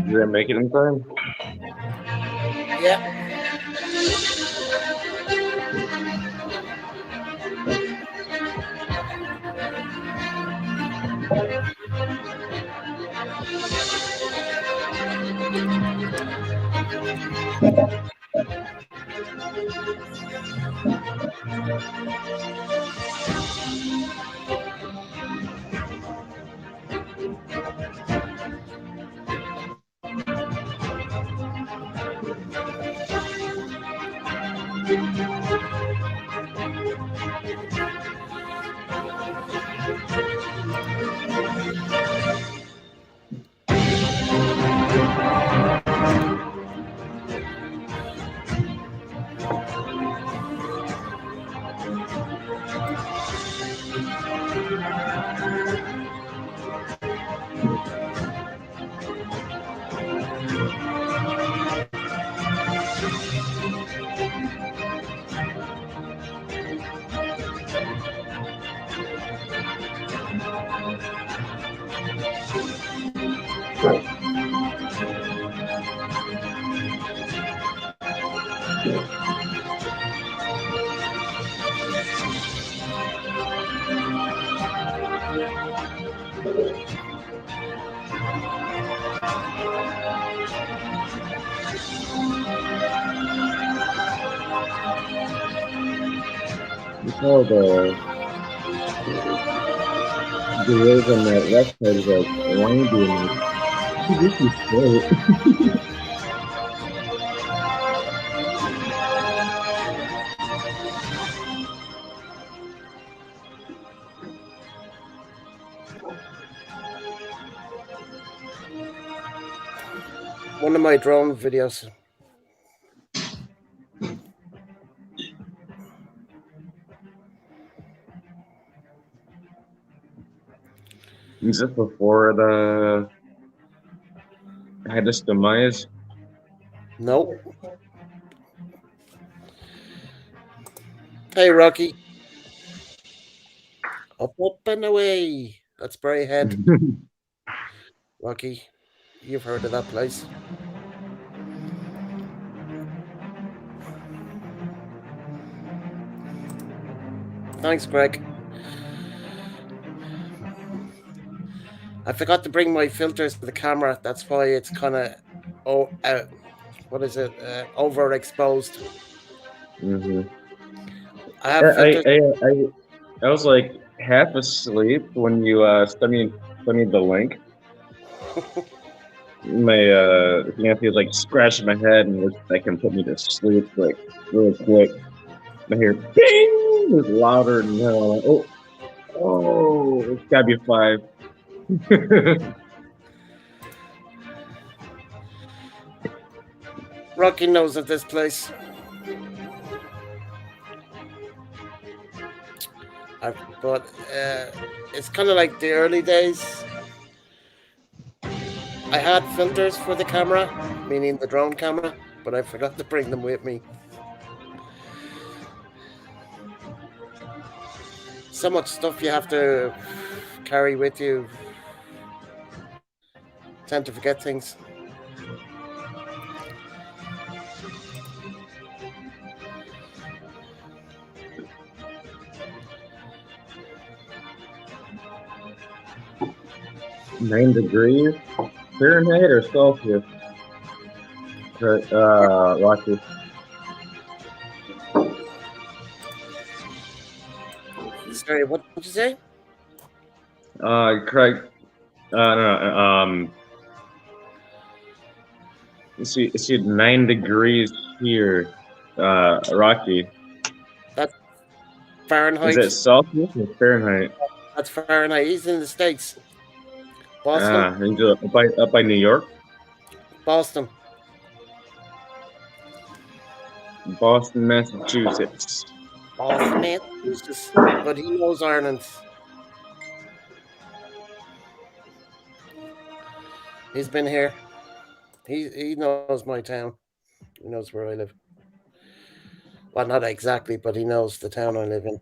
didn't make it in time. Yeah. You saw the wave on that left side is like windy and like this is straight. One of my drone videos. Is this before the had this demise? Nope. Hey, Rocky. Up and away. That's Braehead. Rocky, you've heard of that place. Thanks, Greg. I forgot to bring my filters to the camera. That's why it's kind of, what is it? Overexposed. Mm-hmm. I have filters. I was like half asleep when you sent me the link. My Nancy was like scratching my head and was like can put me to sleep like real quick. I hear bing was louder than hell. I'm like, oh, it's gotta be 5. Rocky knows of this place. But it's kind of like the early days. I had filters for the camera, meaning the drone camera, but I forgot to bring them with me. So much stuff you have to carry with you. Tend to forget things. Nine degrees Fahrenheit or Celsius? Rocky. Sorry, what did you say? Craig. No. You see 9 degrees here, Rocky. That's Is it Fahrenheit. Celsius or Fahrenheit? That's Fahrenheit. He's in the States. Boston. Up by New York, Boston. Boston, Massachusetts. Boston, Massachusetts. But he knows Ireland. He's been here. He knows my town. He knows where I live. Well, not exactly, but he knows the town I live in.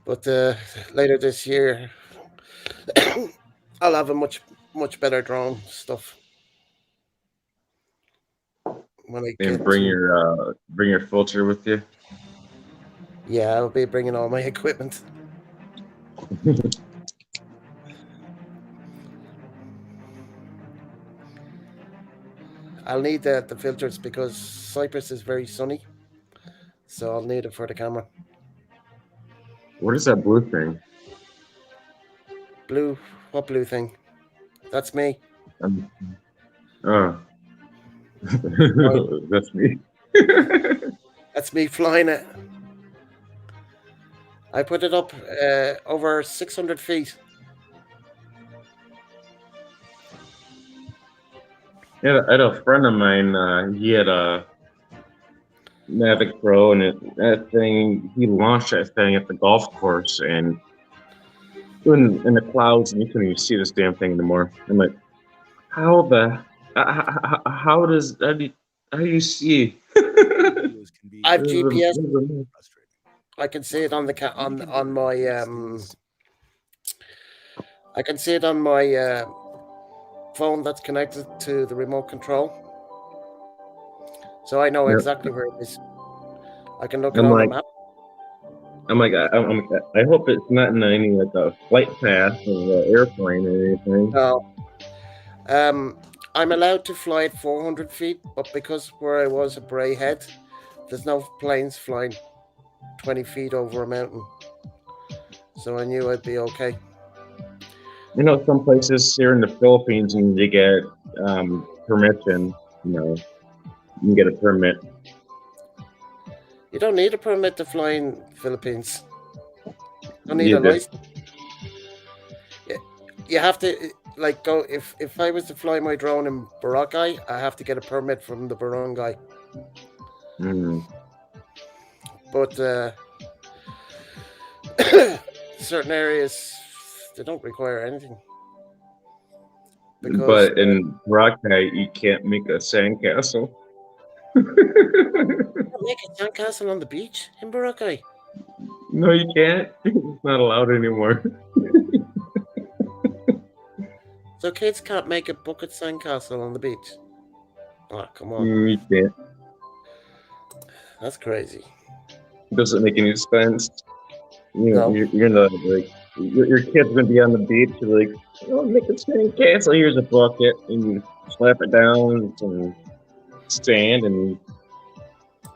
But later this year, I'll have a much better drone stuff when I And get to. bring your filter with you. Yeah, I'll be bringing all my equipment. I'll need the filters because Cyprus is very sunny, so I'll need it for the camera. What is that blue thing? Blue, what blue thing? That's me. Um, oh, Flying. that's me. That's me flying it. I put it up over 600 feet. Yeah, I had a friend of mine. He had a Mavic Pro, and that thing, he launched that thing at the golf course and in the clouds, and you couldn't even see this damn thing anymore. I'm like, how the, how does how do you see? Videos can be I have GPS. frustrating. I can see it on the on my I can see it on my phone that's connected to the remote control, so I know Yeah, exactly where it is. I can look it I'm on the like, map. I hope it's not in any like a flight path of an airplane or anything. No, I'm allowed to fly at 400 feet, but because where I was at Bray Head, there's no planes flying 20 feet over a mountain, so I knew I'd be okay. You know, some places here in the Philippines, and you get permission. You know, you can get a permit. You don't need a permit to fly in Philippines. You don't need You a do. license. You have to like go if I was to fly my drone in Boracay, I have to get a permit from the barangay. Mm. But certain areas they don't require anything because But in Boracay, you can't make a sandcastle. you can't make a sandcastle on the beach in Boracay. No, you can't. It's not allowed anymore. So kids can't make a bucket sandcastle on the beach. Oh, come on, You can't. that's crazy. It doesn't make any sense. You know, No, you're not like your kid's gonna be on the beach. You're like, oh, make a sandcastle. Here's a bucket, and you slap it down with some sand, and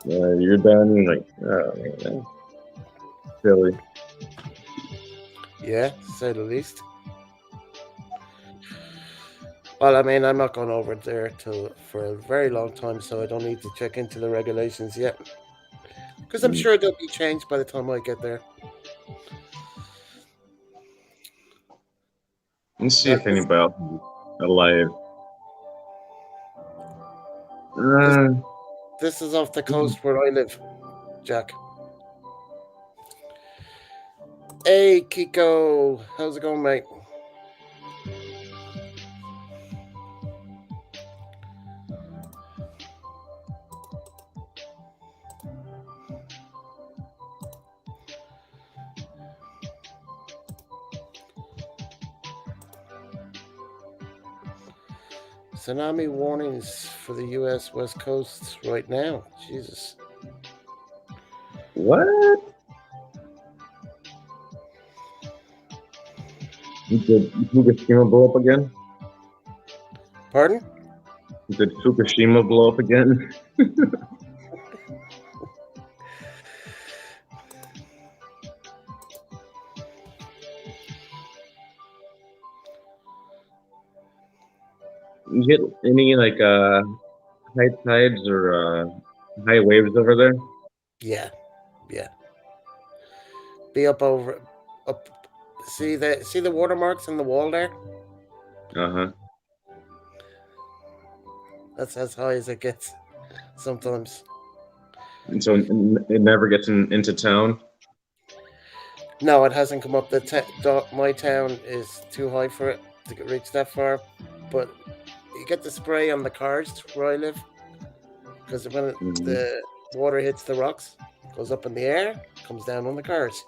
you're done. You're like, oh man, that's silly. yeah, to say the least. Well, I mean, I'm not going over there till for a very long time, so I don't need to check into the regulations yet. Because I'm Mm. sure they'll be changed by the time I get there. Let's see if That anybody else is alive. this Uh, this is off the coast where I live, Jack. Hey, Kiko, how's it going, mate? Tsunami warnings for the U.S. West Coast right now. Jesus. what? Did Fukushima blow up again? Pardon? Did Fukushima blow up again? You hit any like high tides or high waves over there? Yeah, yeah. Be up over up. See the watermarks on the wall there? Uh huh. That's as high as it gets. Sometimes. And so it never gets into town. No, it hasn't come up. My town is too high for it to reach that far. But you get the spray on the cars where I live because when Mhm. the water hits the rocks, goes up in the air, comes down on the cars.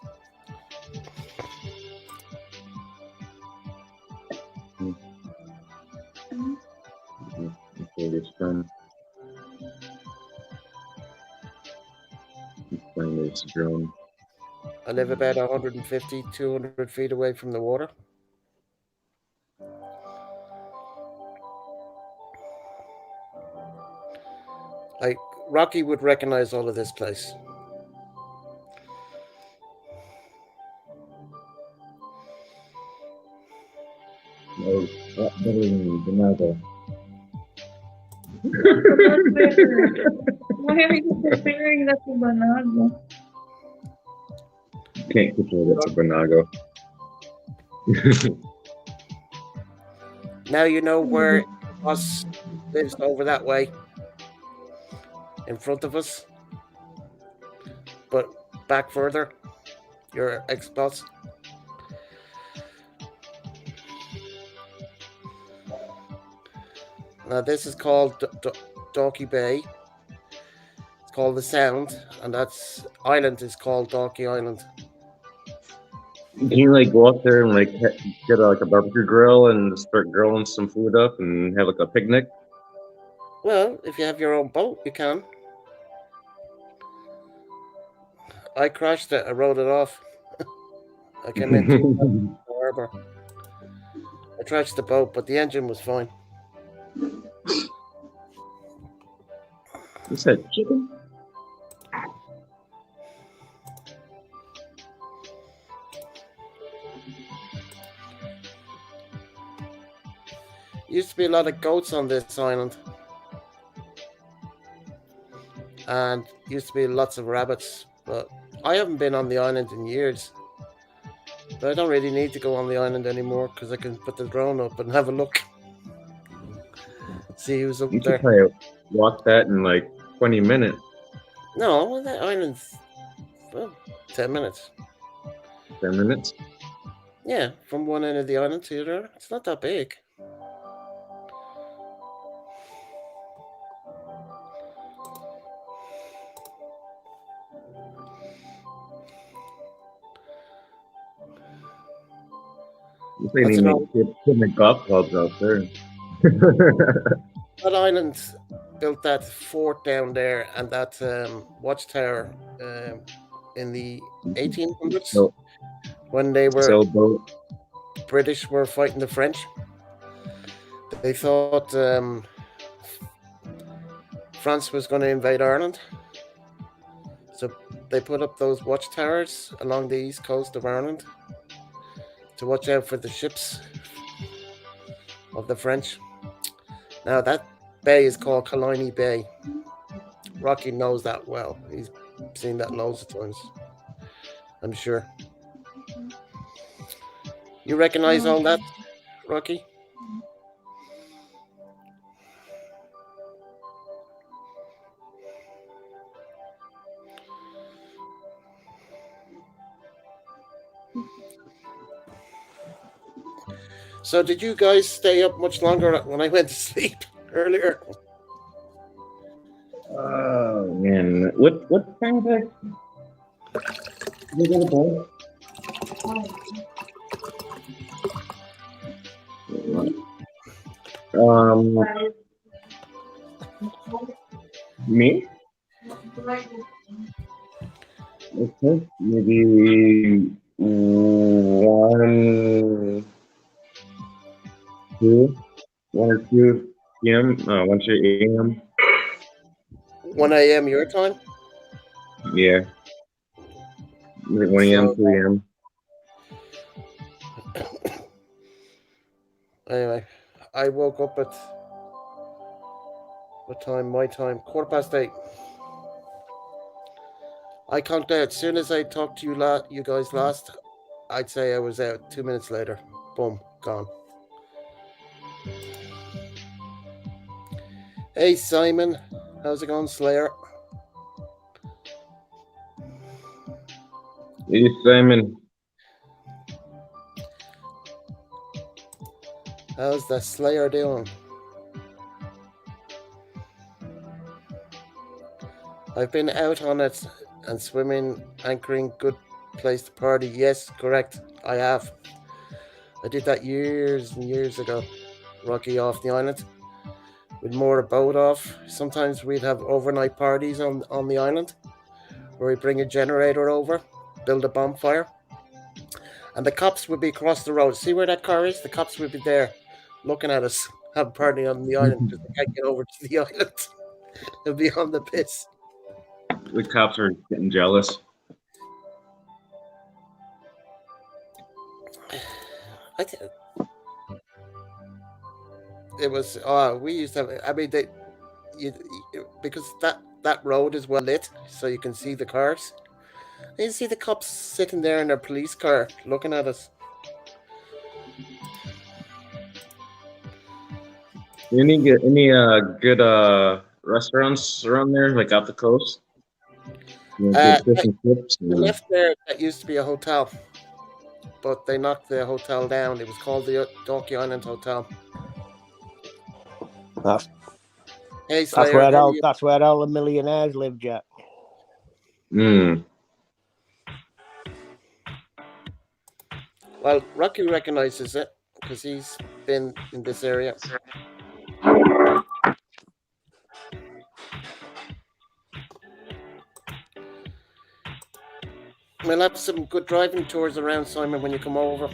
this drone. I live about 150, 200 feet away from the water. Like Rocky would recognize all of this place. No, what better than Bernardo? Why are you comparing that to Banago? Can't compare that to Bernardo. Now you know where us lives over that way, in front of us, but back further. Your ex-boss. Now this is called Dorky Bay. It's called the Sound, and that's island is called Dorky Island. Can you like go up there and like get like a barbecue grill and start grilling some food up and have like a picnic? Well, if you have your own boat, you can. I crashed it. I rode it off. I came into the harbor. I trashed the boat, but the engine was fine. You said chicken? Used to be a lot of goats on this island. And used to be lots of rabbits. But I haven't been on the island in years. But I don't really need to go on the island anymore because I can put the drone up and have a look. See who's up You there. could probably walk that in like 20 minutes. No, that island's 10 minutes. 10 minutes? Yeah, from one end of the island to the other. It's not that big. You say you need to put my golf clubs out there. That island built that fort down there and that watchtower in the 1800s So, when they were sailboat. British were fighting the French. They thought France was going to invade Ireland, so they put up those watchtowers along the east coast of Ireland to watch out for the ships of the French. Now that bay is called Killiney Bay. Rocky knows that well. He's seen that loads of times, I'm sure. You recognize all that, Rocky? So did you guys stay up much longer when I went to sleep earlier? Oh man, what time is it? You got a ball? Me? Okay, maybe 1 or 2 p.m. 1 to a.m. 1 a.m. your time? Yeah, like 1 a.m. 2 a.m. Anyway, I woke up at what time? My time, 8:15. I counted out. As soon as I talked to you guys last, I'd say I was out 2 minutes later. Boom, gone. Hey Simon, how's it going, Slayer? Hey Simon, How's the Slayer doing? I've been out on it and swimming, anchoring, good place to party. Yes, correct, I have. I did that years and years ago. Rocky off the island. We'd moor a boat off. Sometimes we'd have overnight parties on the island where we bring a generator over, build a bonfire, and the cops would be across the road. See where that car is? The cops would be there, looking at us, have a party on the island because they can't get over to the island. They'll be on the piss. The cops are getting jealous. I th- it was. We used to have. I mean, because that road is well lit, so you can see the cars. And you see the cops sitting there in their police car, looking at us. Any good restaurants around there, like off the coast? Good fish and chips. The left there, that used to be a hotel, but they knocked the hotel down. It was called the Donkey Island Hotel. That's Hey, Slayer, that's where all the millionaires live, Jack. Mm. Well, Rocky recognizes it because he's been in this area. We'll have some good driving tours around, Simon, when you come over.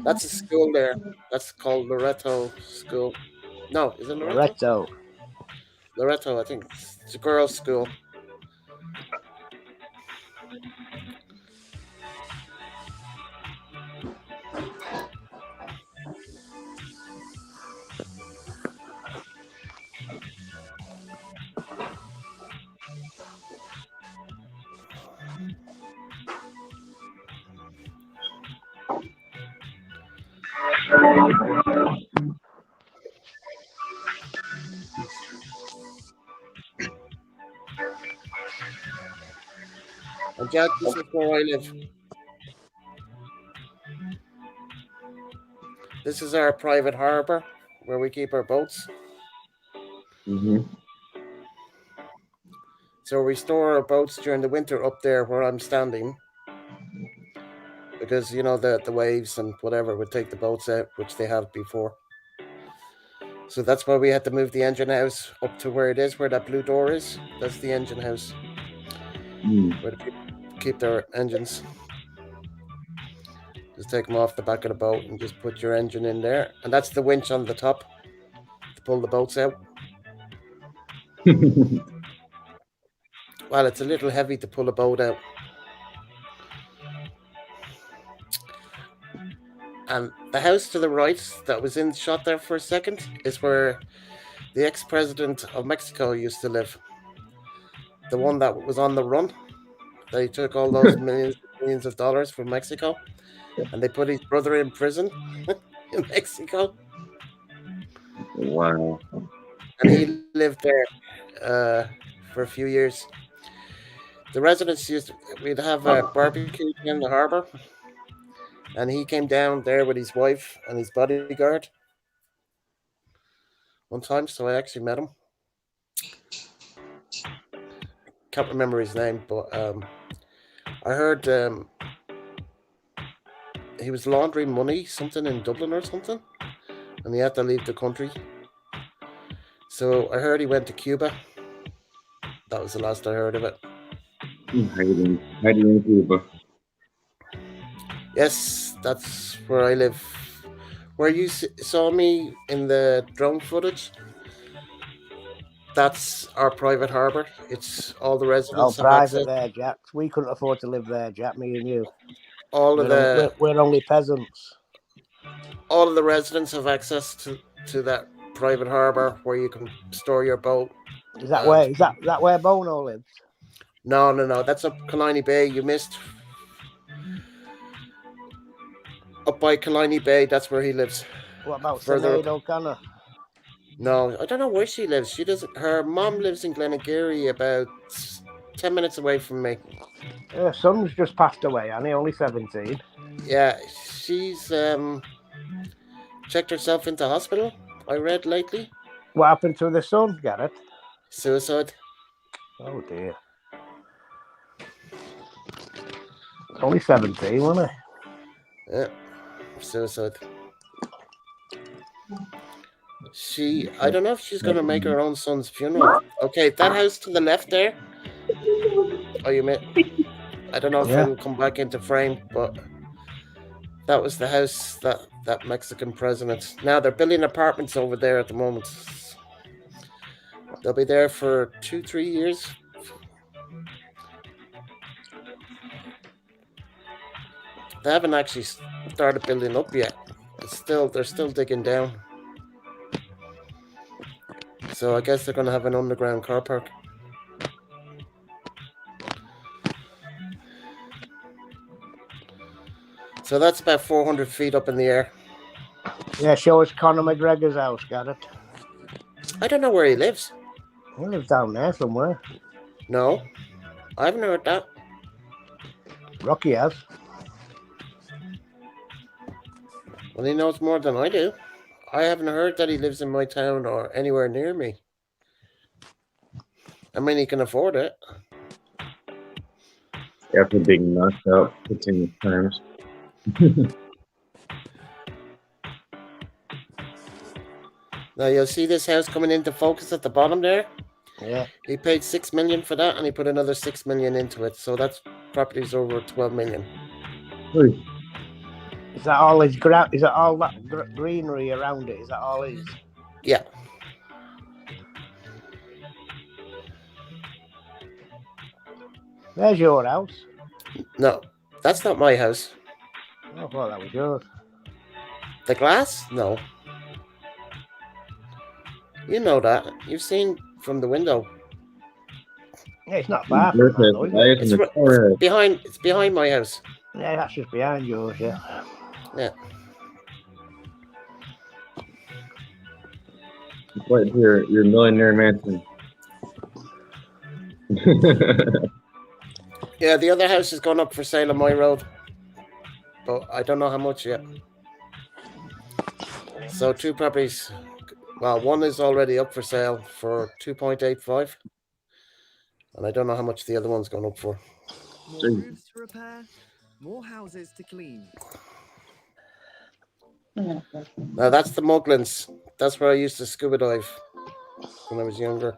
That's a school there. That's called Loretto School. No, is it Loretto? Loretto, I think. It's a girls' school. And Jack, this is where I live. This is our private harbour where we keep our boats. Mm-hmm. So we store our boats during the winter up there where I'm standing. Because, you know, the waves and whatever would take the boats out, which they have before. So that's why we had to move the engine house up to where it is, where that blue door is. That's the engine house. Where the people keep their engines. Just take them off the back of the boat and just put your engine in there. And that's the winch on the top to pull the boats out. Well, it's a little heavy to pull a boat out. And the house to the right that was in shot there for a second is where the ex-president of Mexico used to live. The one that was on the run. They took all those millions of dollars from Mexico and they put his brother in prison in Mexico. Wow. And he lived there for a few years. The residents we'd have a barbecue in the harbour. And he came down there with his wife and his bodyguard one time, so I actually met him. Can't remember his name, but I heard he was laundering money, something in Dublin or something, and he had to leave the country. So I heard he went to Cuba. That was the last I heard of it. Hiding in Cuba. Yes, that's where I live. Where you saw me in the drone footage, that's our private harbour. It's all the residents have private access. there, Jack. We couldn't afford to live there, Jack, me and you. We're only peasants. All of the residents have access to that private harbour where you can store your boat. Is that where Bono lives? No. That's up Killiney Bay. You missed. Up by Killiney Bay, that's where he lives. What about further Sinead O'Connor? No, I don't know where she lives. She doesn't. Her mom lives in Glenageary, about 10 minutes away from me. Her son's just passed away, and he's only 17. Yeah, she's checked herself into hospital. I read lately. What happened to the son, Gareth? Suicide. Oh dear. Only 17, wasn't he? Yeah, suicide. I don't know if she's going to make her own son's funeral. Okay, that house to the left there. Oh, you meant? I don't know if Yeah. it'll come back into frame, but that was the house that Mexican president. Now they're building apartments over there at the moment. They'll be there for 2-3 years. They haven't actually started building up yet. They're still digging down. So I guess they're going to have an underground car park. So that's about 400 feet up in the air. Yeah, show us Conor McGregor's house, got it? I don't know where he lives. He lives down there somewhere. No, I haven't heard that. Rocky has. Well, he knows more than I do. I haven't heard that he lives in my town or anywhere near me. I mean, he can afford it. After being knocked out 15 times. Now you'll see this house coming into focus at the bottom there. Yeah. He paid $6 million for that, and he put another $6 million into it. So that's property's over $12 million. Hey, Is that all his ground? Is that all that greenery around it? Is that all his? Yeah. There's your house. No, that's not my house. I thought that was yours. The glass? No. You know that. You've seen from the window. Yeah, it's not far from there's that, a though, is place it? in the corner. It's behind my house. Yeah, that's just behind yours, yeah. Yeah. It's right here, your millionaire mansion. Yeah, the other house is going up for sale on my road. But I don't know how much yet. So 2 properties. Well, one is already up for sale for 2.85. And I don't know how much the other one's going up for. More roofs to repair, more houses to clean. Now that's the Muglins. That's where I used to scuba dive when I was younger.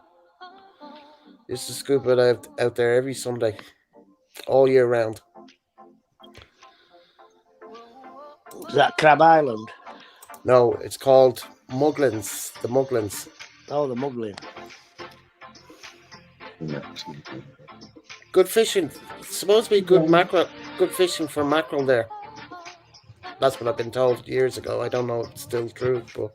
Used to scuba dive out there every Sunday, all year round. Is that Crab Island? No, it's called Muglins. The Muglins. Oh, the Muglin. Good fishing. It's supposed to be good mackerel. Good fishing for mackerel there. That's what I've been told years ago. I don't know if it's still true, but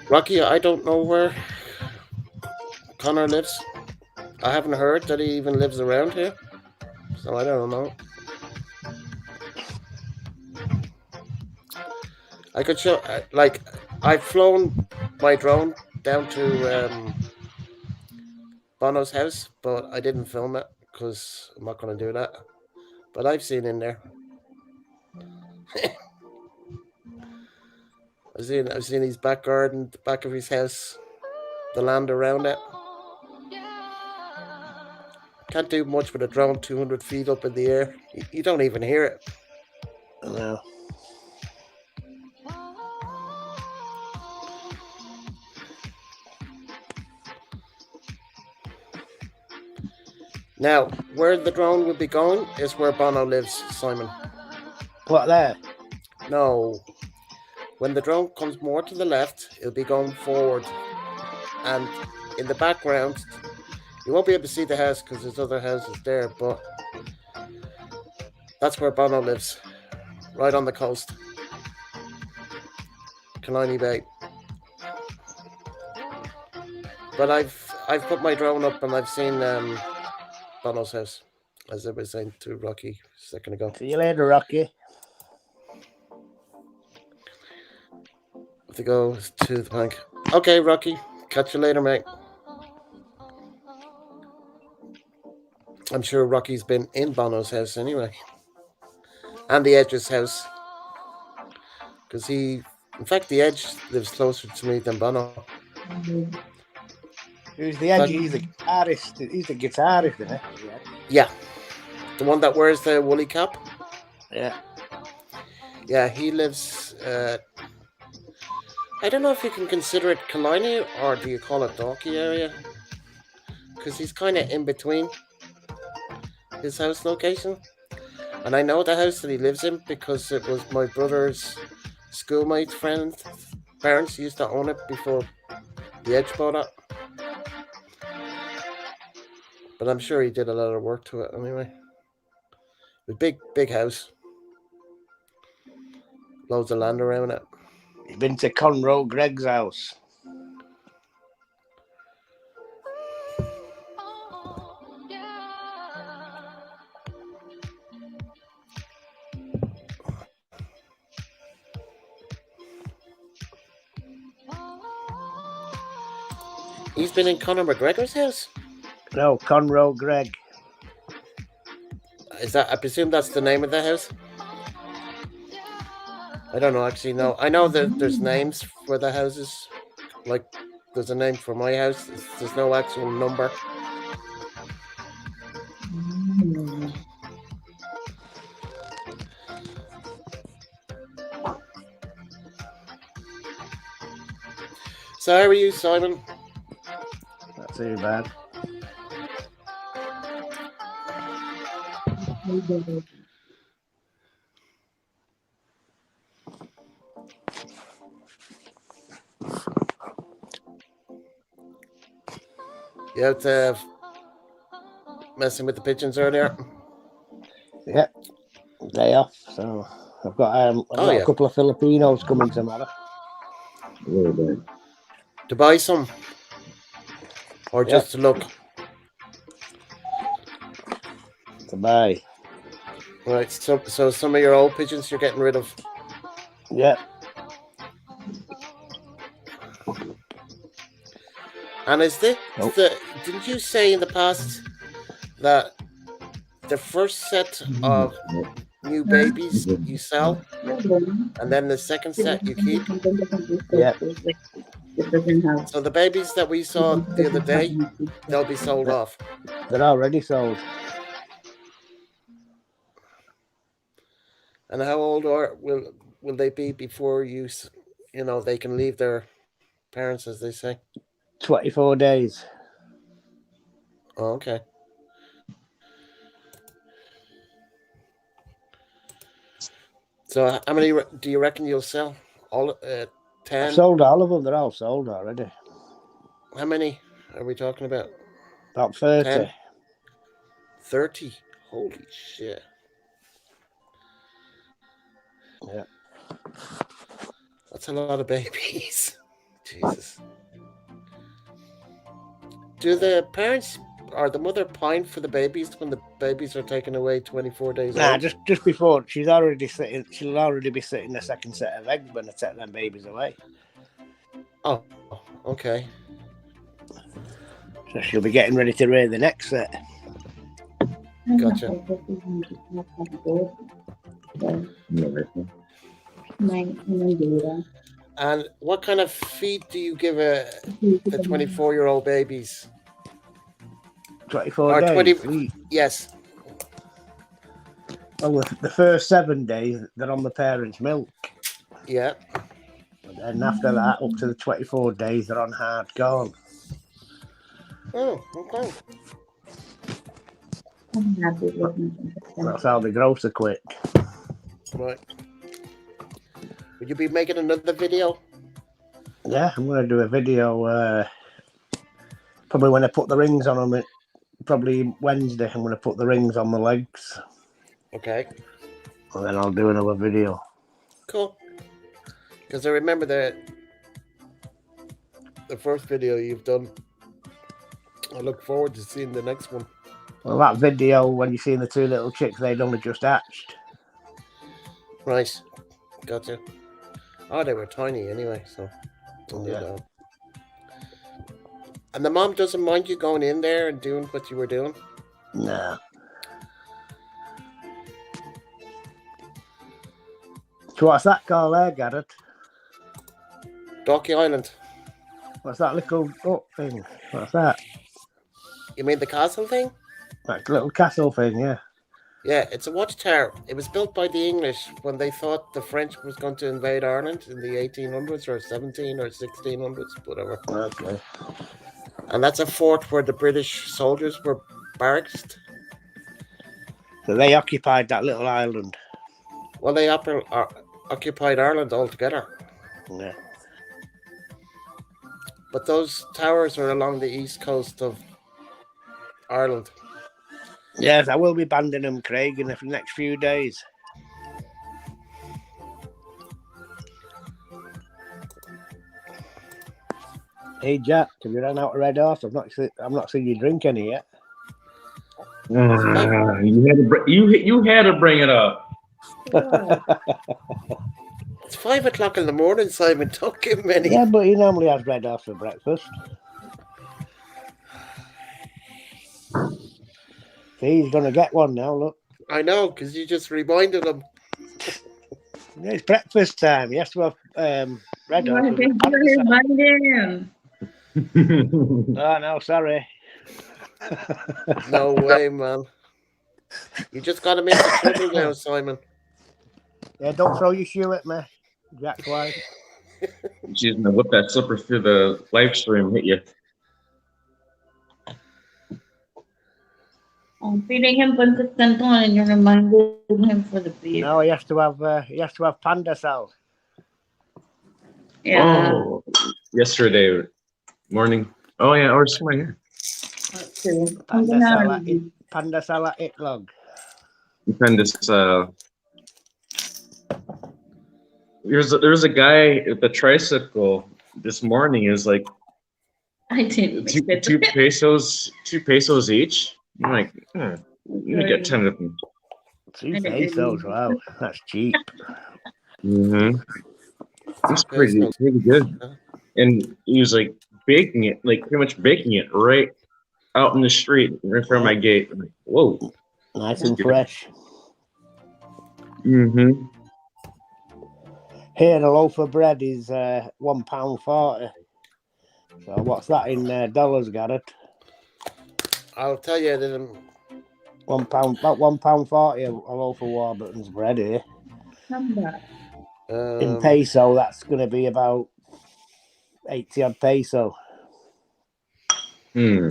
Rocky, I don't know where Connor lives. I haven't heard that he even lives around here, so I don't know. I could show, like, I've flown my drone down to Bono's house, but I didn't film it because I'm not going to do that. But I've seen in there. I've seen his back garden, the back of his house, the land around it. Can't do much with a drone 200 feet up in the air. You don't even hear it. No. Now, where the drone will be going is where Bono lives, Simon. What there? No. When the drone comes more to the left, it'll be going forward. And in the background, you won't be able to see the house because there's other houses there, but that's where Bono lives. Right on the coast. Killiney Bay. But I've put my drone up and I've seen Bono's house, as I was saying to Rocky a second ago. See you later, Rocky. Have to go to the bank. Okay, Rocky. Catch you later, mate. I'm sure Rocky's been in Bono's house anyway. And the Edge's house. Because in fact, the Edge lives closer to me than Bono. Who's the Edge? He's the guitarist. He's the guitarist, isn't he? Yeah. The one that wears the woolly cap. Yeah. Yeah, he lives. I don't know if you can consider it Killiney or do you call it Dalkey area? Because he's kind of in between his house location. And I know the house that he lives in because it was my brother's schoolmate's friend's parents used to own it before the Edge bought it. But I'm sure he did a lot of work to it anyway. A big house. Loads of land around it. You've been to Conroe Greg's house. He's been in Conor McGregor's house? No, Conroe Greg. Is that? I presume that's the name of the house? I don't know, actually, no. I know that there's names for the houses. Like, there's a name for my house. There's no actual number. So how are you, Simon? Not too bad. You out messing with the pigeons earlier? Yeah, day off. So I've got a couple of Filipinos coming tomorrow. To buy some? Or just to look? To buy. Right, so some of your old pigeons you're getting rid of? Yeah. And is this didn't you say in the past that the first set of new babies you sell and then the second set you keep? Yeah. So the babies that we saw the other day, they'll be sold off. They're already sold. And how old will they be before they can leave their parents, as they say? 24 days. Oh, okay. So how many do you reckon you'll sell? All 10? I've sold all of them. They're all sold already. How many are we talking about? About 30. 10? 30? Holy shit. Yeah. That's a lot of babies. Jesus. Do the parents or the mother pine for the babies when the babies are taken away 24 days Nah, old? just before. She'll already be sitting the second set of eggs when they take them babies away. Oh, okay. So she'll be getting ready to rear the next set. Gotcha. And what kind of feed do you give the 24-year-old babies? 24 days. Yes. Well, the first 7 days, they're on the parents' milk. Yeah. And after that, up to the 24 days, they're on hard corn. Oh, okay. That's how they grow so quick. Right. Would you be making another video? Yeah, I'm going to do a video probably when I put the rings on them. Probably Wednesday, I'm going to put the rings on the legs. Okay. And then I'll do another video. Cool. Because I remember the first video you've done. I look forward to seeing the next one. Well, that video, when you see the two little chicks, they'd only just hatched. Right. Gotcha. Oh, they were tiny anyway, so. Yeah. And the mom doesn't mind you going in there and doing what you were doing? Nah. So what's that called there, Garrett? Dalkey Island. What's that little thing? What's that? You mean the castle thing? That little castle thing, yeah. Yeah, it's a watchtower. It was built by the English when they thought the French was going to invade Ireland in the 1800s or 17 or 1600s, whatever. Okay. And that's a fort where the British soldiers were barracked. So they occupied that little island. Well, they occupied Ireland altogether. Yeah. But those towers are along the east coast of Ireland. Yes, I will be banding them, Craig, in the next few days. Hey Jack, have you run out of red horse? I'm not seeing you drink any yet. You had to bring it up. It's 5 o'clock in the morning, Simon. Don't give him any. Yeah, but he normally has red horse for breakfast. See, he's gonna get one now. Look, I know, because you just reminded him. it's breakfast time. He has to have red horse. Thank you for reminding. Oh no, sorry. No way, man. You just got him into trouble now, Simon. Yeah, don't throw your shoe at me, Jack's wife. She's gonna whip that slipper through the live stream, hit you. I'm feeding him pancit canton and you're reminding him for the beef. No, he has to have panda salad. Yeah. Oh, yesterday morning. Oh yeah, or somewhere here. Panda salad itlog. You find this. There's a guy at the tricycle this morning. Is like I didn't make two pesos each. I'm like, I'm gonna get 10 of them. 2 pesos, wow, that's cheap. Mm-hmm. It's pretty good. And he was like baking it, like pretty much baking it right out in the street, right in front of my gate. I'm like, whoa, Nice and fresh. Mm-hmm. Here, a loaf of bread is £1.40. So what's that in dollars, Garrett? I'll tell you that. £1, about £1.40 a loaf of Warburton's bread here. In peso, that's going to be about 80 odd peso. Hmm.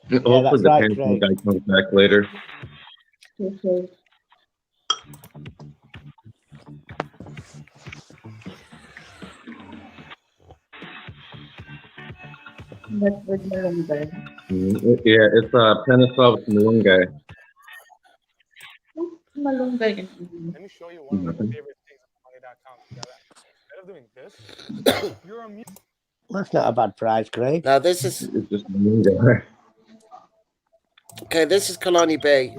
Yeah, Hopefully that's the right, painting Craig. guy comes back later. That's with Malunggay. Yeah, it's Panasonic's Malunggay. Malunggay. Let me show you one of my favorite things on money.com. Instead of doing this, you're a mute. That's not a bad price, Craig. Now this is It's just Malunggay. okay. This is Kalani Bay.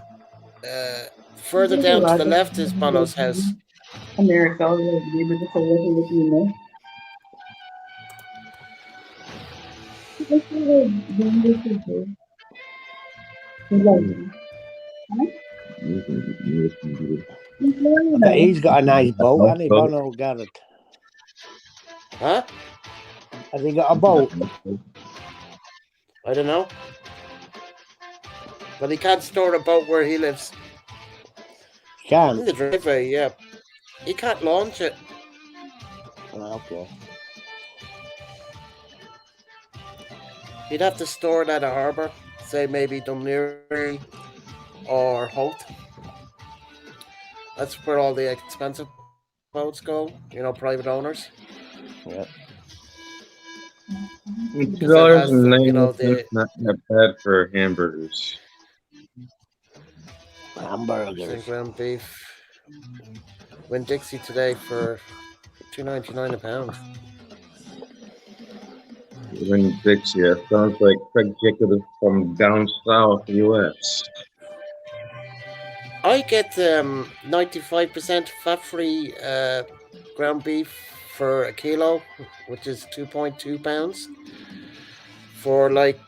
Further down to the left is Bono's house. America will be able to say what with you know. But he's got a nice boat, hasn't he, Bono Garrett? Huh? Has he got a boat? I don't know. But he can't store a boat where he lives. In Can't. the driveway, yeah. He can't launch it. Okay. He'd have to store it at a harbour, say maybe Dunleary or Holt. That's where all the expensive boats go, private owners. Yeah. $2.90 not that bad for hamburgers. Hamburgers. Ground beef. Went Dixie today for $2.99 a pound. When Dixie, yeah, sounds like Craig Jacobs from down south U.S. I get 95% fat-free ground beef for a kilo, which is 2.2 pounds, for like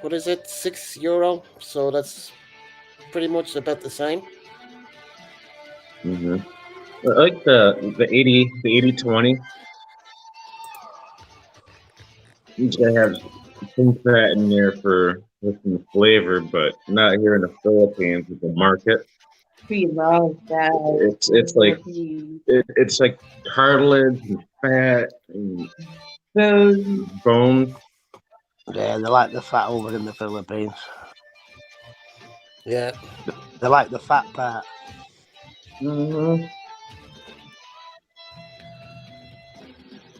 what is it, €6? So that's pretty much about the same. Mm-hmm. I like the 80-20. You gotta have some fat in there for some flavor, but not here in the Philippines with the market. We love that. It's like it's like cartilage and fat and Those bone. Yeah, they like the fat over in the Philippines. Yeah. They like the fat part. Mm-hmm.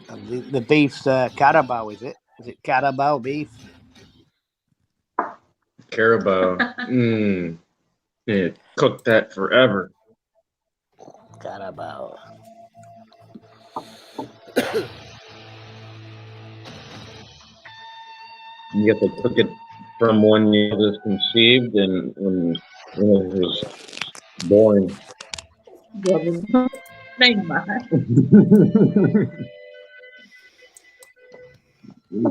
And the beef's Carabao, is it? Is it Carabao beef? Carabao. Yeah, cook that forever. Carabao. You have to cook it from when you was conceived and when it was born.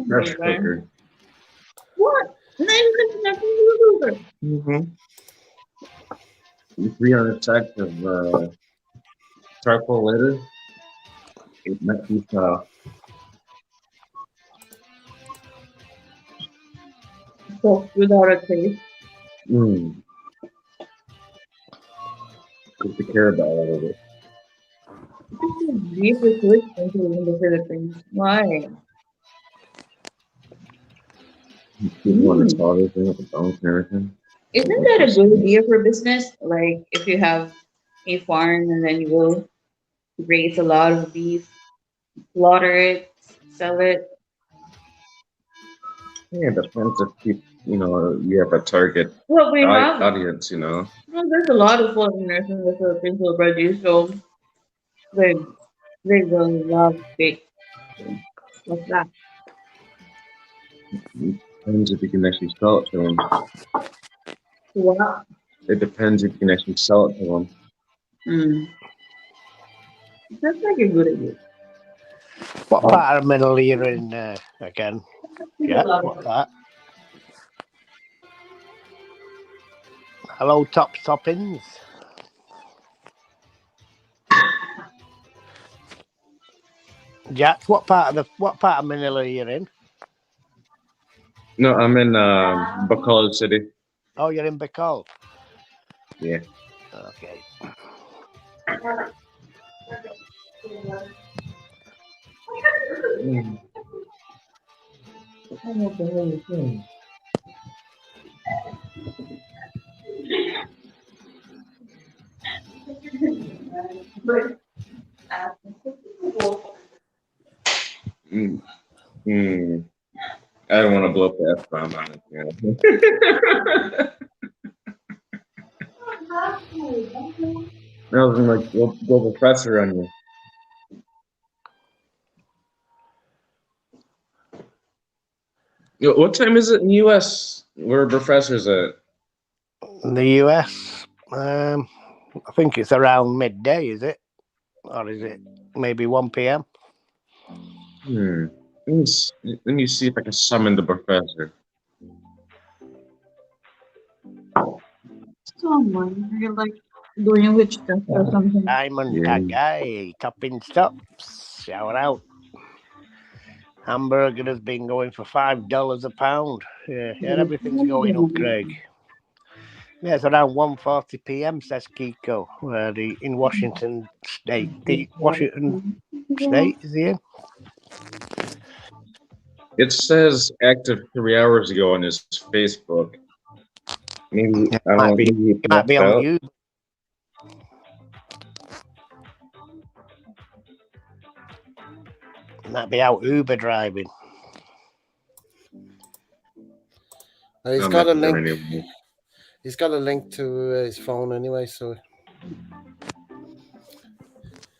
Pressure cooker. what? Nothing to do. Mm-hmm. 300 sacks of charcoal later, it might be Cooked without a taste. cook the carabao out of it. Beef is so expensive in the Philippines. Why? You want to thaw this thing with the bones and everything. Isn't that a good idea for business? Like if you have a farm and then you will raise a lot of beef, slaughter it, sell it. Yeah, depends if you have a target Well, we have. audience. Well, there's a lot of foreigners in the Philippines already, so they they will love steak. What's that? Depends if you can actually sell it to them. Wow. It depends if you can actually sell it to them. Mm. That's like a good idea. What part of the middle are you in again? Yeah, what part? Hello, toppins. Jack, what part of Manila are you in? No, I'm in Bacolod City. Oh, you're in Bicol. Yeah. Okay. Mm. Mm. I don't want to blow up the F-bomb on it. I was like, go professor on you. What time is it in the U.S.? Where are professors at? In the US, I think it's around midday, is it? Or is it maybe 1 p.m.? Let me see if I can summon the professor. Someone you're like doing witchcraft or something. Diamond Yeah. Tagay, topping stops. Shout out. Hamburger has been going for $5 a pound. Yeah, everything's going up, Craig. Yeah, it's around 1:40 p.m. says Kiko. In Washington State. Washington State is he in? It says active 3 hours ago on his Facebook. Maybe I don't know. Maybe he might be on out. Uber. Might be out Uber driving. He's got a link. He's got a link to his phone anyway, so.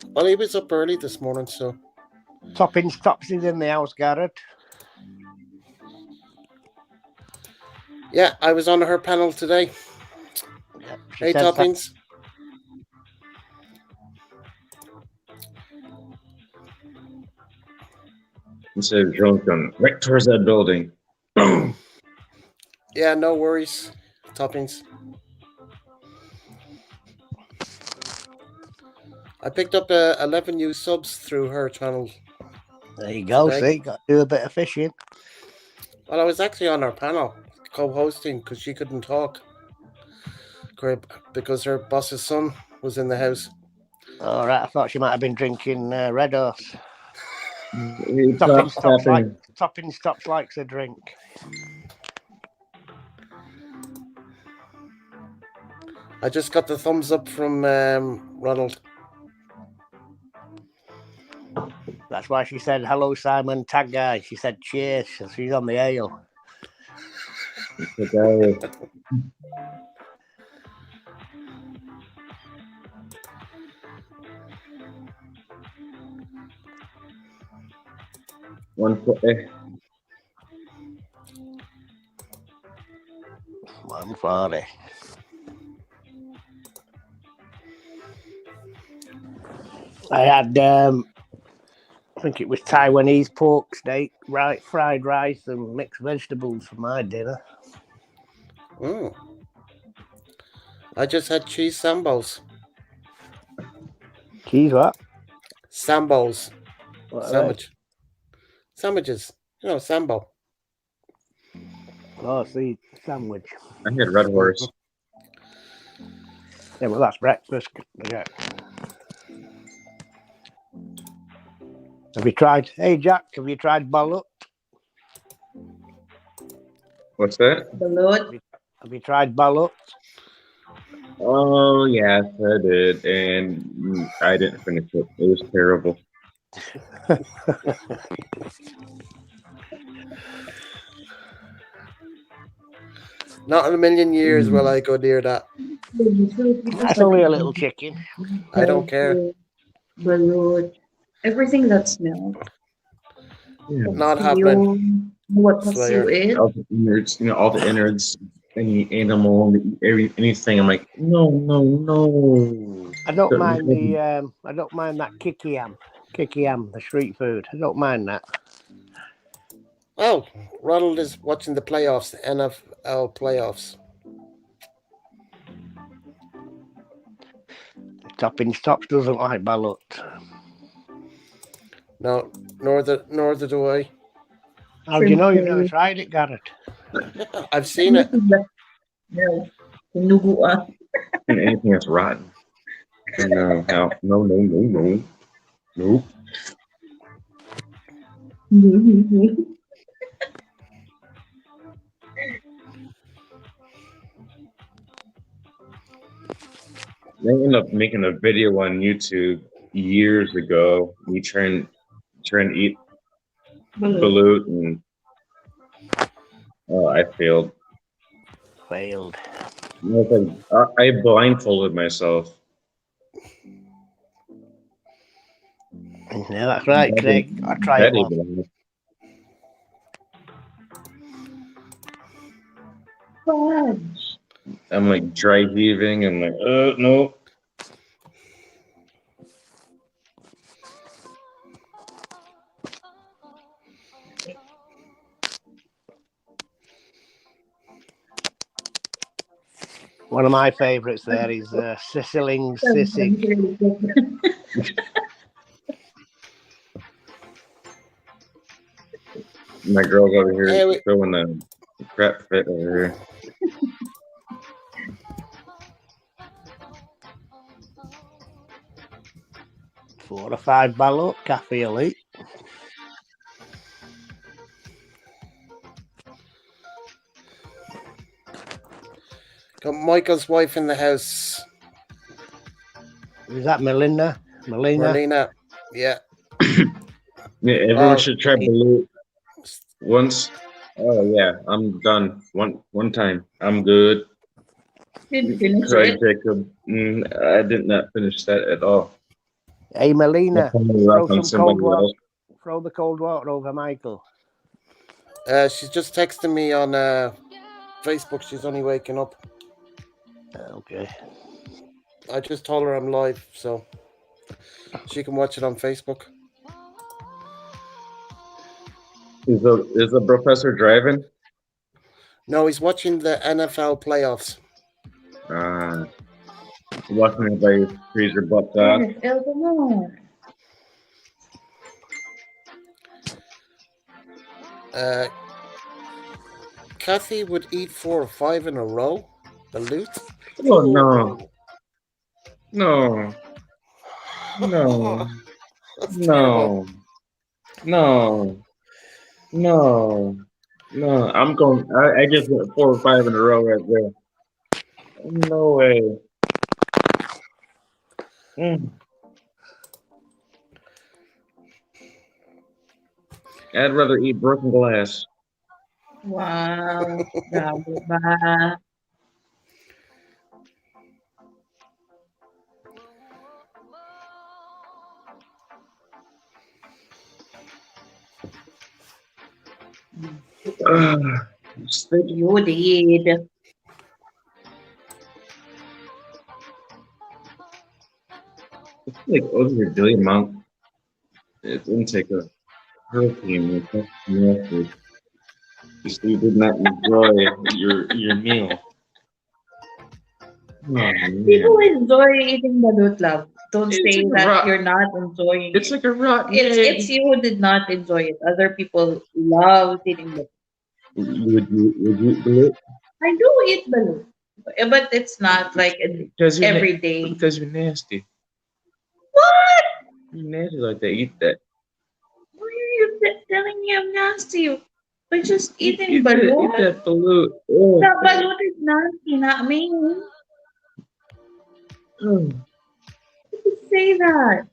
Well, he was up early this morning, so. Tops is in the house, Garrett. Yeah, I was on her panel today. Yep, hey, Toppings. He said drone's going right towards that building. Boom. Yeah, no worries, Toppings. I picked up 11 new subs through her channel. There you go. Today. See, got to do a bit of fishing. Well, I was actually on her panel co-hosting because she couldn't talk because her boss's son was in the house. All right, I thought she might have been drinking Red Horse. Stop Topping stops likes a drink. I just got the thumbs up from Ronald. That's why she said, hello, Simon, tag guy. She said, cheers. She's on the ale. $140. 140. I had, I think it was Taiwanese pork steak, fried rice, and mixed vegetables for my dinner. I just had cheese sambos. Cheese what? Sambos. What Sandwich. Sandwiches. You know, sambo. Oh, see, sandwich. I had Red Horse. Yeah, well, that's breakfast. Yeah. Have you tried? Hey, Jack, have you tried balut? What's that? Balut. Have you tried balut? Oh, yes, I did. And I didn't finish it. It was terrible. Not in a million years will I go near that. That's only a little chicken. I don't care. Balut. Everything that smells. Yeah. Not happening. What Slayer. pasu is? All the innards, all the innards, any animal, anything. I'm like, no. I don't mind I don't mind that kiki ham, the street food. I don't mind that. Oh, Ronald is watching the playoffs, the NFL playoffs. Toppings Tops doesn't like balut. No, nor do I. How do you know you've never tried it, Garrett? I've seen it. No. Tinuguan. And anything that's rotten. No. Nope. They ended up making a video on YouTube years ago. Me trying to eat balut, and I failed. I blindfolded myself. Yeah, that's right, Craig. I tried it once. I'm like dry heaving and like, no. One of my favourites there is Sicilling Sissig. My girl's over here throwing the crap fit over here. $4 or $5 balut, Cafe Elite. Got Michael's wife in the house. Is that Melina? Marlena. Yeah. Yeah, everyone should try balut once. Oh yeah, I'm done. One time, I'm good. Didn't finish Sorry, it. Jacob. I did not finish that at all. Hey, Melina, throw the cold water over Michael. She's just texting me on Facebook. She's only waking up. Okay. I just told her I'm live, so she can watch it on Facebook. Is the professor driving? No, he's watching the NFL playoffs. Watching everybody freeze their butts off. Yes, Elmo. Uh, Kathy would eat 4 or 5 in a row. Balut. Oh no, no, no, That's terrible. no, no, no, no. I'm going. I just went 4 or 5 in a row right there. No way. Mm. I'd rather eat broken glass. Wow. Bravo ba? Steak. You did. It's like over a billion monk. It didn't take a hurricane. That's nasty. You did not enjoy your meal. Oh People man. enjoy eating balut love. Don't It's say like a that rot. you're not enjoying It's it. like a rotten It's egg. you who did not enjoy it. Other people love eating balut. Would you do it? I do eat balut, but it's not like an Because everyday. because you're nasty. What? You're nasty like that. Eat that. Why are you telling me I'm nasty? By just eating Eat balut? that balut. Oh, The balut is nasty, not me. oh. You say that.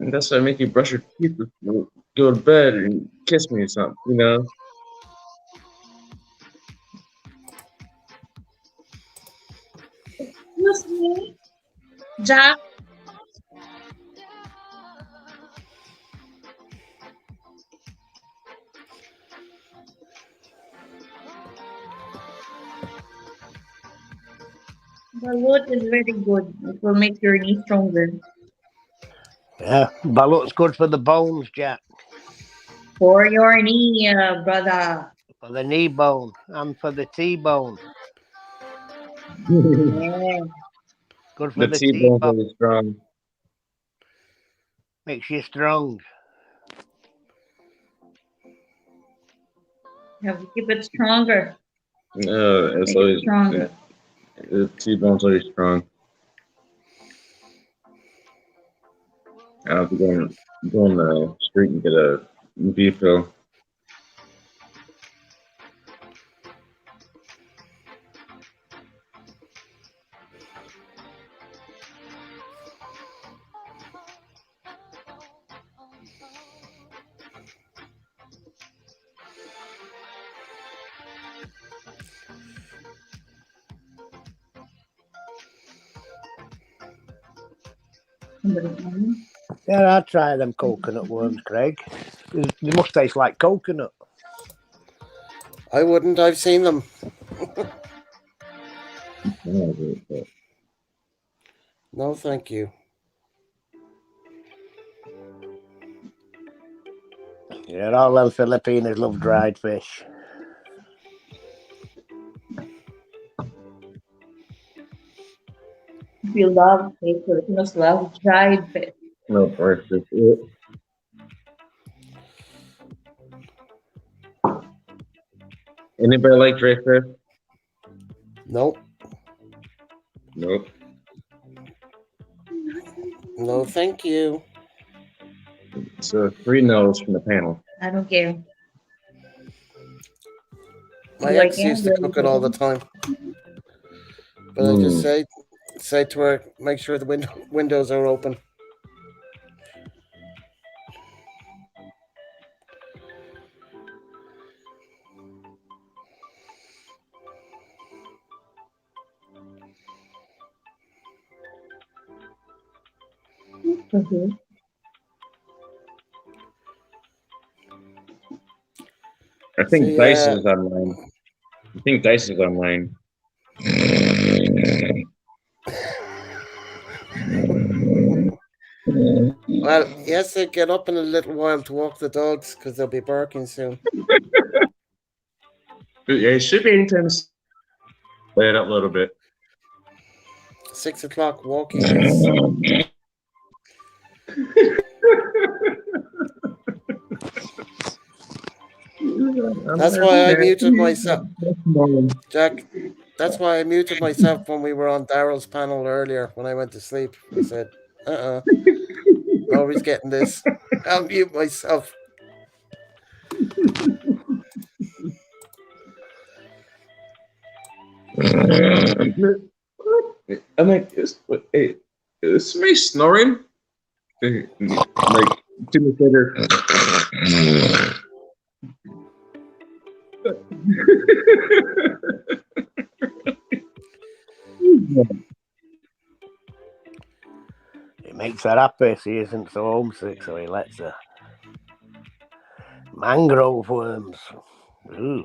And that's why I make you brush your teeth before you go to bed and kiss me or something. You know. Excuse me, Jack. Balut is very good. It will make your knee stronger. Yeah, balot's good for the bones, Jack. For your knee, brother. For the knee bone and for the T-bone. The Yeah. Good for the T-bone's T-bone. really strong. Makes you strong. You have to keep it stronger. No, it's Make it always stronger. the T-bone's always strong. I have to go on the street and get a beef pill. Yeah, I'll try them coconut ones, Craig. They must taste like coconut. I wouldn't. I've seen them. No, thank you. Yeah, all them Filipinos love dried fish. We love fish. Filipinos love dried fish. No, first Anybody like dry fish? Nope. Nope. No, thank you. So 3 no's from the panel. I don't care. My Do I ex care? used to cook it all the time, but I just Mm. say to her, make sure the windows are open. Mhm. I think See, Dice is online. I think Dice is online. well, he has to get up in a little while to walk the dogs because they'll be barking soon. Yeah, it should be anytime. Play it up a little bit. 6 o'clock walking is. That's why I muted myself, Jack. That's why I muted myself when we were on Daryl's panel earlier. When I went to sleep, I said, nobody's getting this. I'll mute myself. I'm like, is somebody snoring? Like 2 minutes later. It makes her happy. She isn't so homesick, so he lets her. Mangrove worms. Ooh.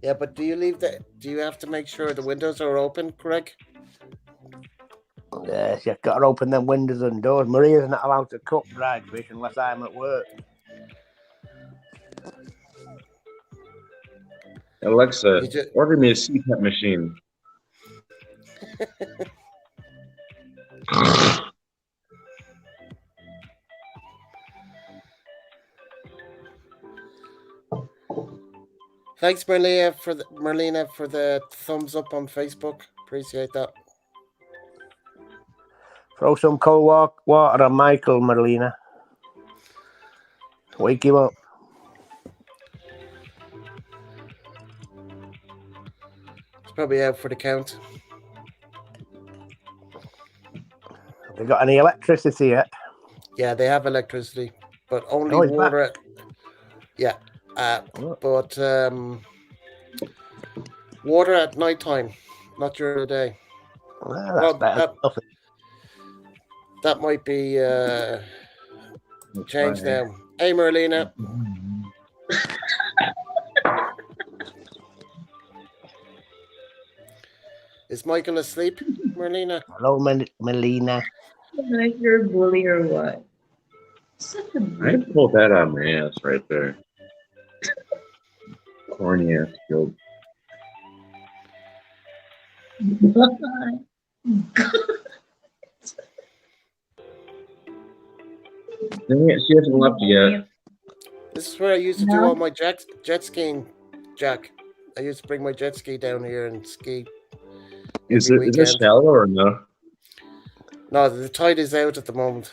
Yeah, but do you leave the? Do you have to make sure the windows are open, Greg? Yes, you've got to open them windows and doors. Maria's not allowed to cook dried fish unless I'm at work. Alexa, You just, order me a CPAP machine. thanks, Merlina, for the thumbs up on Facebook. Appreciate that. Throw some cold water on Michael, Merlina. Wake him up. It's probably out for the count. Have they got any electricity yet? Yeah, they have electricity, but only Oh, he's water. Yeah, Oh. but water at night time, not during the day. Well, that's better. That might be changed now. Hey, Merlina. Is Michael asleep, Merlina? Hello, Melina. Like you're a bully or what? Such a I bully. pulled that out of my ass right there. Corny ass joke. Dang it, she hasn't left yet. This is where I used to do all my jet skiing, Jack. I used to bring my jet ski down here and ski. Is every it weekend. shallow or no? No, the tide is out at the moment.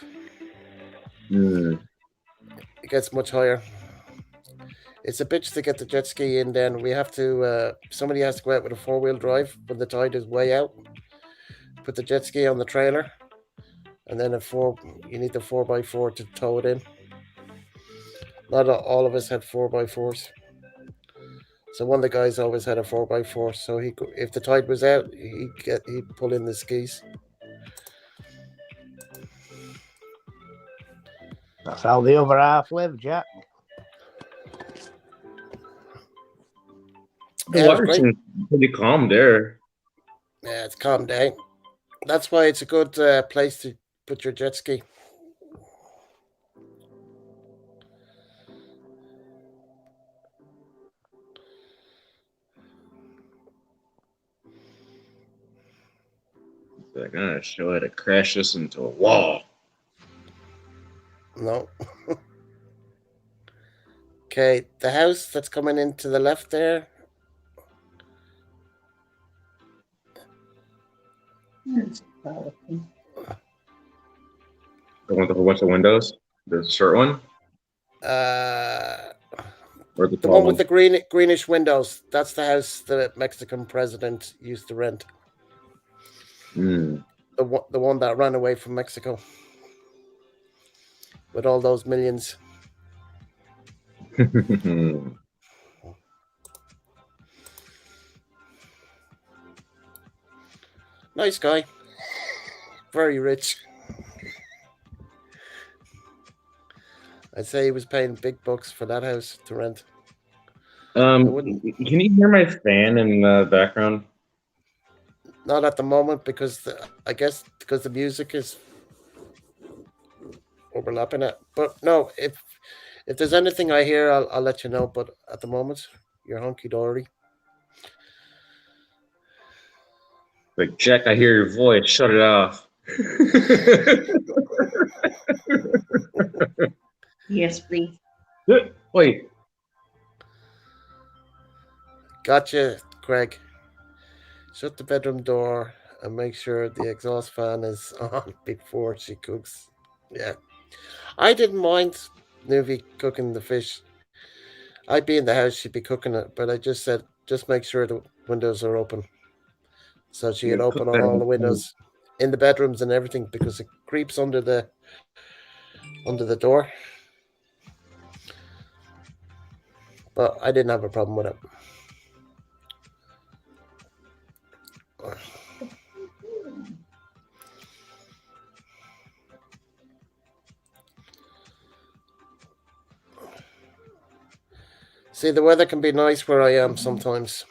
It gets much higher. It's a bitch to get the jet ski in. Then we have to. Somebody has to go out with a 4-wheel drive when the tide is way out. Put the jet ski on the trailer, and then you need the 4x4 to tow it in. Not all of us had 4x4s. So one of the guys always had a 4x4. So if the tide was out, he'd pull in the skis. That's how the other half live, Jack. The water seems pretty calm there. Yeah, it's calm down. That's why it's a good place to put your jet ski. They're gonna show it to crash this into a wall. No. Okay, the house that's coming into the left there. The one with a whole bunch of windows? The short one? Or the one with one? the greenish windows. That's the house the Mexican president used to rent. The one that ran away from Mexico with all those millions. Nice guy. Very rich. I'd say he was paying big bucks for that house to rent. Can you hear my fan in the background? Not at the moment because I guess because the music is overlapping it. But no, if there's anything I hear, I'll let you know. But at the moment, you're hunky dory. Like, Jack, I hear your voice. Shut it off. Yes, please. Wait. Gotcha, Craig. Shut the bedroom door and make sure the exhaust fan is on before she cooks. Yeah. I didn't mind Nuvi cooking the fish. I'd be in the house, she'd be cooking it, but I just said, just make sure the windows are open. So she had You cook open that all the windows in the bedrooms and everything because it creeps under the door. But I didn't have a problem with it. See, the weather can be nice where I am sometimes.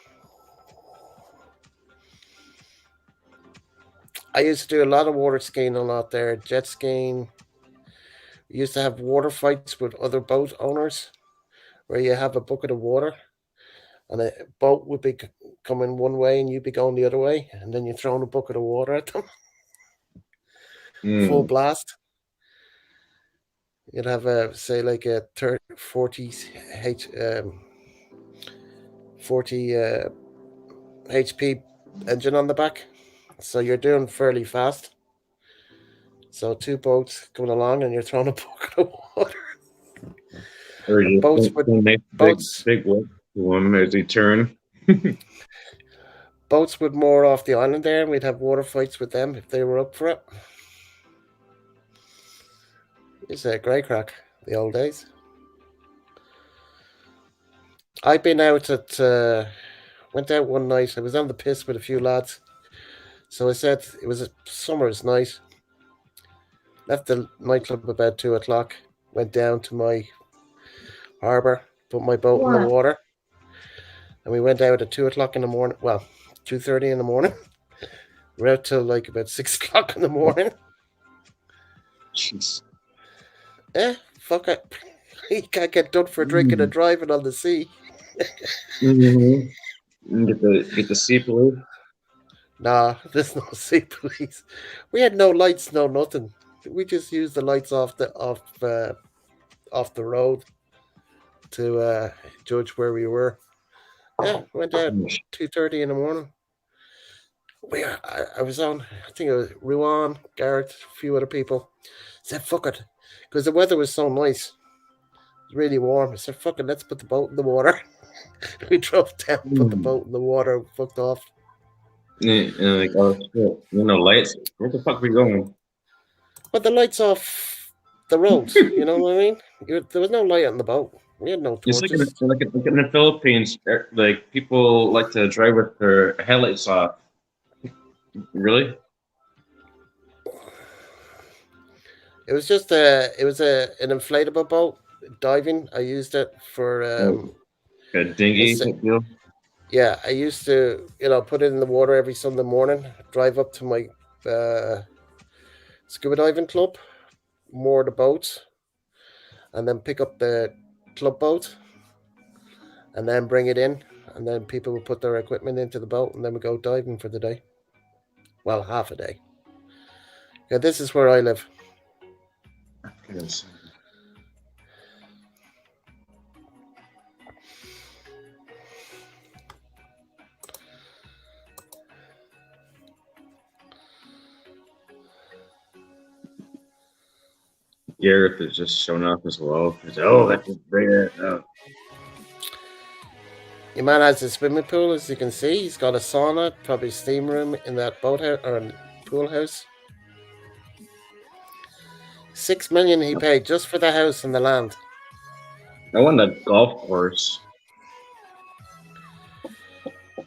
I used to do a lot of water skiing a lot there, jet skiing. We used to have water fights with other boat owners where you have a bucket of water and a boat would be coming one way and you'd be going the other way, and then you're throwing a bucket of water at them, full Mm. blast. You'd have a say like a 40 H 40 HP engine on the back, so you're doing fairly fast. So two boats coming along and you're throwing a bucket of water. Or And you don't make boats big whoop to him as he turn. boats would moor off the island there, and we'd have water fights with them if they were up for it. It's a great crack, the old days. I've been out at went out one night. I was on the piss with a few lads, so I said it was a summer's night. Left the nightclub about 2 o'clock. Went down to my harbour, put my boat in the What? water, and we went out at 2 o'clock in the morning. Well, 2:30 in the morning. We're out till like about 6 o'clock in the morning. Jeez. Fuck it. You can't get done for drinking and driving on the sea. Mm-hmm. Get the sea police. Nah, there's no sea police. We had no lights, no nothing. We just used the lights off the road to judge where we were. Yeah, went out 2:30 in the morning. I was on. I think it was Ruan, Garrett, a few other people. Said fuck it, because the weather was so nice. It was really warm. I said fuck it, let's put the boat in the water. We drove down, put the boat in the water, and fucked off. And like, oh shit, no lights. Where the fuck are we going? But the lights off the road. You know what I mean? There was no light on the boat. We had no It's like torches. like in the Philippines, like people like to drive with their headlights off. Really? It was just an inflatable boat diving. I used it for A dinghy it's- type deal. yeah. I used to put it in the water every Sunday morning. Drive up to my scuba diving club, moor the boat, and then pick up the club boat, and then bring it in, and then people would put their equipment into the boat, and then we go diving for the day. Well, half a day. Yeah, this is where I live. Yes. Gareth is just showing off as well. He's, oh, that's just great. Oh. Your man has a swimming pool, as you can see. He's got a sauna, probably a steam room in that boathouse or pool house. 6 million he paid just for the house and the land. I want a golf course.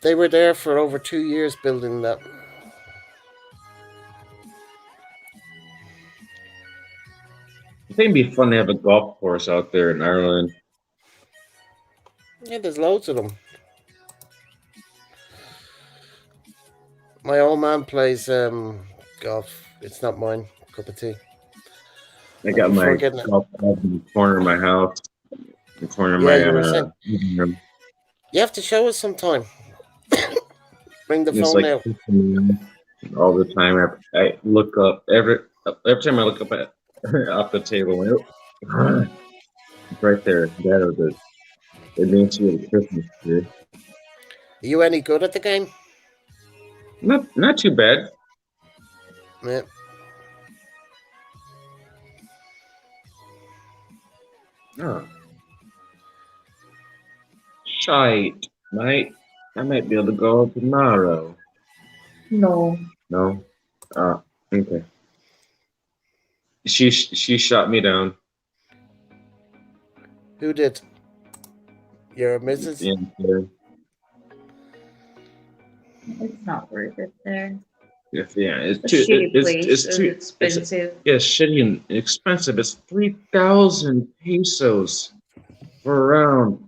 They were there for over 2 years building that. I think it'd be fun to have a golf course out there in Ireland. Yeah, there's loads of them. My old man plays golf. It's not mine. Cup of tea. I got my prefer getting it. golf club in the corner of my house, the corner of Yeah, you were my saying. living room. You have to show us sometime. Bring the It's phone like out. all the time. I look up every time I look up at off the table. It's right there. That or the it means you the Christmas tree. Are you any good at the game? Not too bad. Yeah. Oh, shite. I might be able to go tomorrow. No. No. Okay. She shot me down. Who did? Your missus? And It's not worth it there. yeah, It's it's a too. shitty place. It's It's too. It's expensive. yeah, shitty and expensive. It's 3,000 pesos for a round.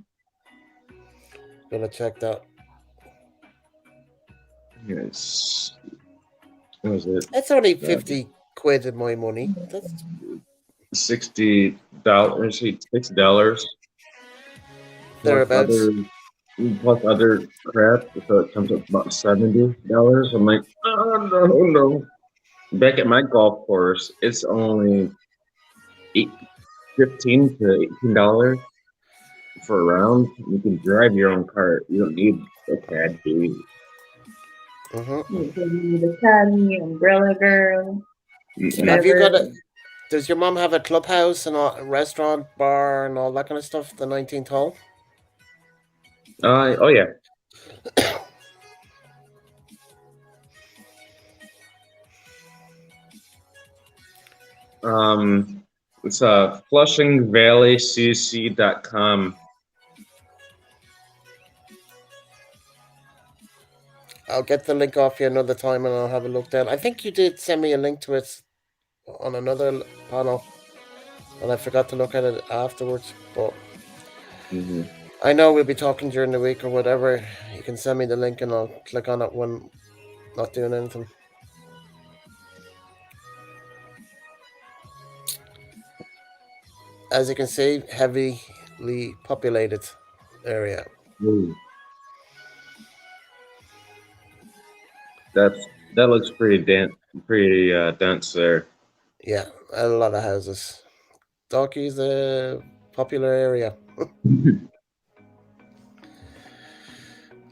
Gonna check that. Yes. What was it? That's only Uh, 50 quid in my money. That's $60. $6 plus thereabouts. other crap, so it comes up to about $70. I'm like, oh no. Back at my golf course, it's only 15 to $18 for a round. You can drive your own cart. You don't need a caddy. Mm-hmm. You can be the caddy, umbrella girl, Mm-mm. Have you whatever. got a? Does your mom have a clubhouse and a restaurant, bar, and all that kind of stuff? The 19th hole. Oh yeah. It's FlushingValleyCC.com. I'll get the link off you another time and I'll have a look down. I think you did send me a link to it on another panel, and I forgot to look at it afterwards. But Mm-hmm. I know we'll be talking during the week or whatever. You can send me the link and I'll click on it when not doing anything. As you can see, heavily populated area. Ooh, that looks pretty dense there. Yeah, a lot of houses. Dalkey's a popular area.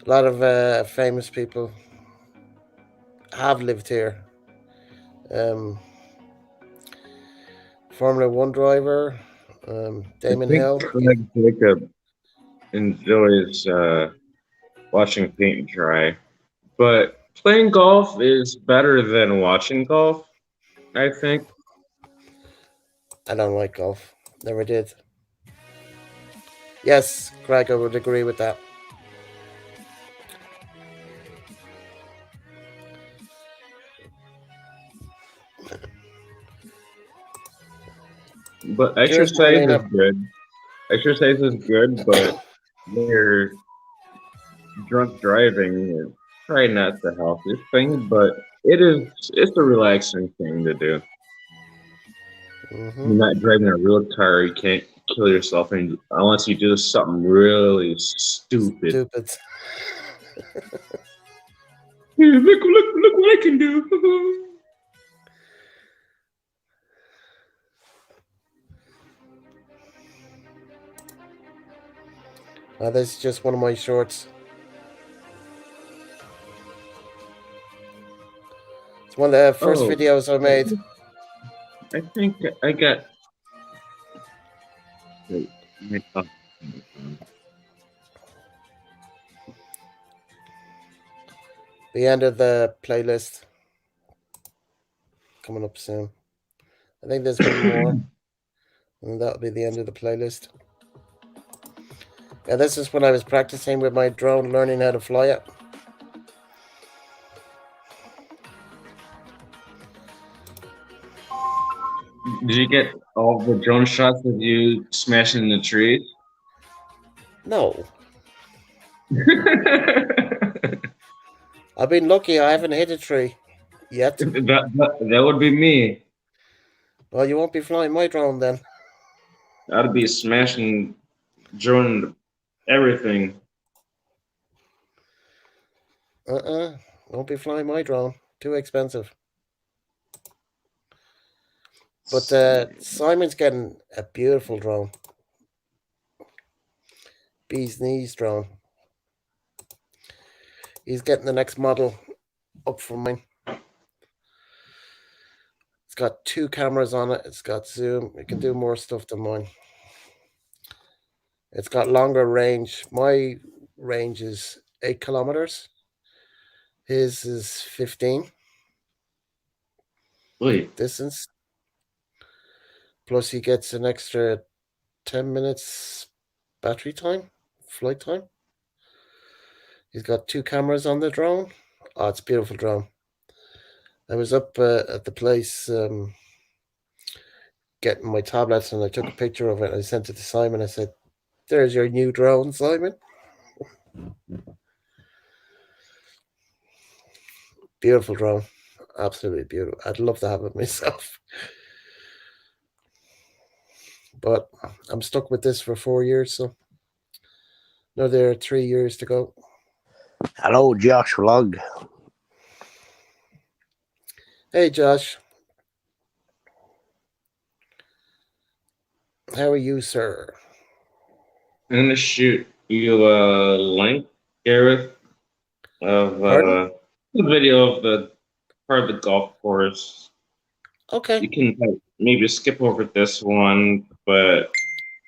A lot of famous people have lived here. Um, Formula One driver, I Damon think Hill. Craig Jacob enjoys watching paint dry, but playing golf is better than watching golf. I think. I don't like golf. Never did. Yes, Craig, I would agree with that. But Cheers, exercise is Marlena. good. Exercise is good, but when you're drunk driving is probably not the healthiest thing, but it's a relaxing thing to do. Mm-hmm. You're not driving a real car, you can't kill yourself unless you do something really stupid. Stupid. Look what I can do. This is just one of my shorts. It's one of the first Oh, videos I made. I think I got. Wait, let me talk. The end of the playlist coming up soon. I think there's one more, and that'll be the end of the playlist. Yeah, this is when I was practicing with my drone, learning how to fly it. Did you get all the drone shots of you smashing the trees? No, I've been lucky. I haven't hit a tree yet. That would be me. Well, you won't be flying my drone then. I'd be smashing drone everything. Won't be flying my drone. Too expensive. But Simon's getting a beautiful drone. Bee's knees drone. He's getting the next model up from mine. It's got 2 cameras on it. It's got zoom. It can do more stuff than mine. It's got longer range. My range is 8 kilometers. His is 15 Wait, distance. Plus, he gets an extra 10 minutes battery time, flight time. He's got 2 cameras on the drone. Oh, it's a beautiful drone. I was up at the place getting my tablets, and I took a picture of it. I sent it to Simon. I said, "There's your new drone, Simon." Beautiful drone, absolutely beautiful. I'd love to have it myself, but I'm stuck with this for 4 years, so another 3 years to go. Hello, Josh Vlog. Hey, Josh. How are you, sir? I'm gonna shoot you a link, Gareth, of Pardon? the video of the part of the golf course. Okay. You can maybe skip over this one, but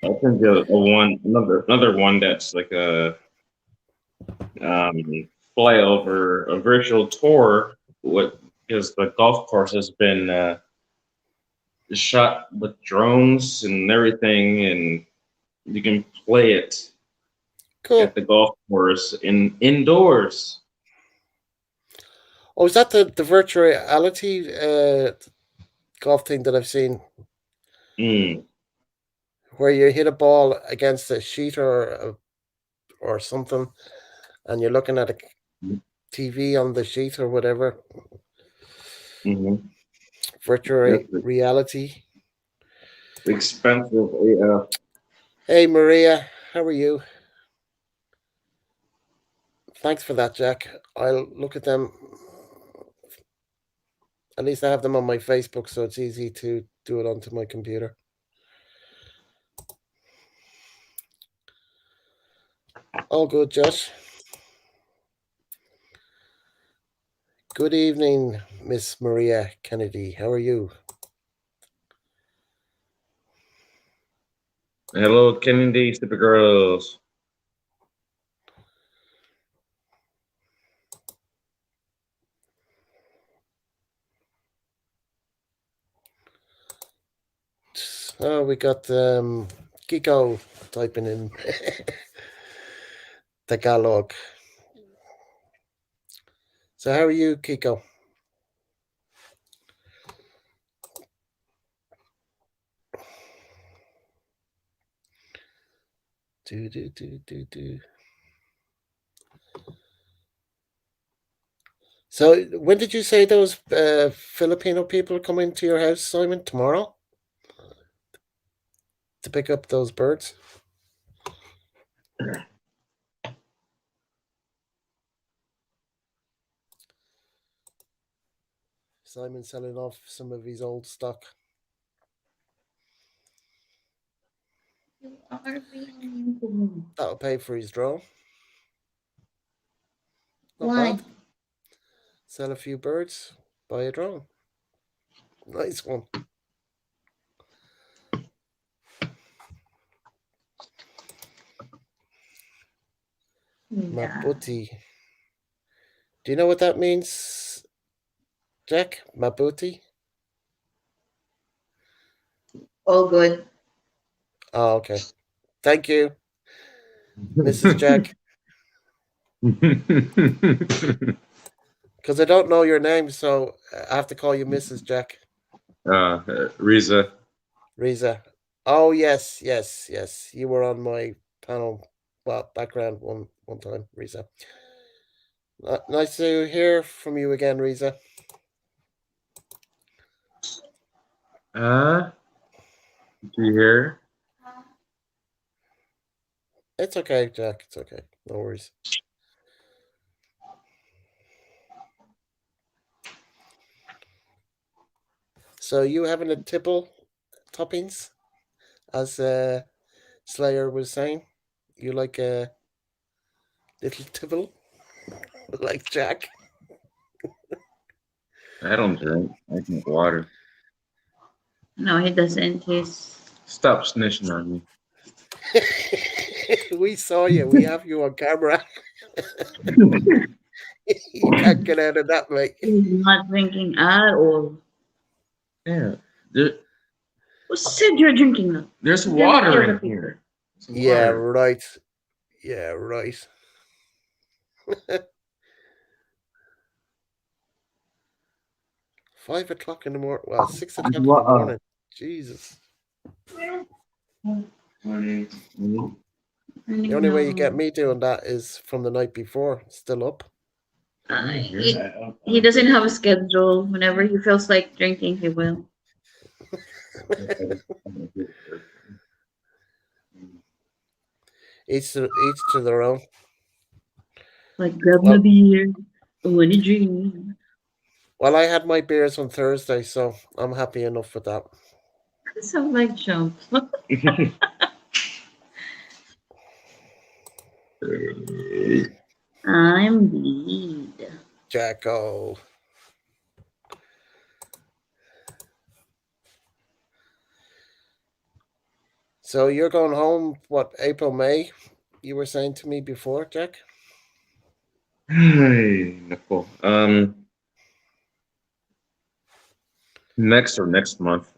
I think another one that's like a flyover, a virtual tour. What because the golf course has been shot with drones and everything, and you can play it Cool. at the golf course indoors. Oh, is that the virtual reality golf thing that I've seen, Mm, where you hit a ball against a sheet or something, and you're looking at a TV on the sheet or whatever? hmm Virtual That's reality. expensive AF. Hey, Maria, how are you? Thanks for that, Jack. I'll look at them. At least I have them on my Facebook, so it's easy to do it onto my computer. All good, Josh. Good evening, Miss Maria Kennedy. How are you? Hello, Kennedy, Super Girls. Oh, we got Kiko typing in Tagalog. So how are you, Kiko? Do. So when did you say those Filipino people are coming to your house, Simon? Tomorrow? To pick up those birds? Simon selling off some of his old stock. You are being mean. That'll pay for his drone. Not Why? bad. Sell a few birds, buy a drone. Nice one. Yeah. Mabuti. Do you know what that means, Jack? Mabuti? All good. Oh, okay. Thank you, Mrs. Jack. Because I don't know your name, so I have to call you Mrs. Jack. Riza. Riza. Oh, yes. You were on my panel background one time, Riza. Nice to hear from you again, Riza. Do you hear? It's okay, Jack. It's okay. No worries. So you having a tipple toppings, as Slayer was saying? You like a little tipple, like Jack? I don't drink. I drink water. No, he doesn't. He's Stop snitching on me. We saw you. We have you on camera. You can't get out of that, mate. not drinking at all. Yeah. There, Who said you're drinking now? there's You're like the water other in people. here. There's Yeah, water. right. Yeah, right. 5 o'clock in the morning. Well, 6 o'clock in the morning. Jesus. The only way you get me doing that is from the night before, still up. He doesn't have a schedule. Whenever he feels like drinking, he will. Each to their own. Like, grab my Well, beer. I want to drink. well, I had my beers on Thursday, so I'm happy enough with that. Sounds like jump. I'm bleed. Jacko. So you're going home, what, April, May? You were saying to me before, Jack? Hey, Nicole. Next month,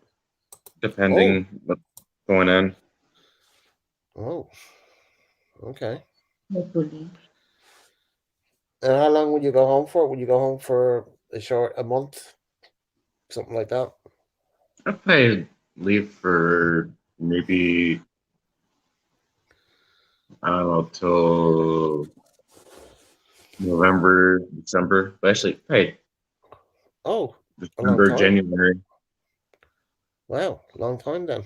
depending what's going on. Oh, okay. Hopefully. And how long would you go home for? Would you go home for a month? Something like that? I'll probably leave for maybe, I don't know, till November, December. But actually, hey, Oh, a long December, time. January. Wow, long time then.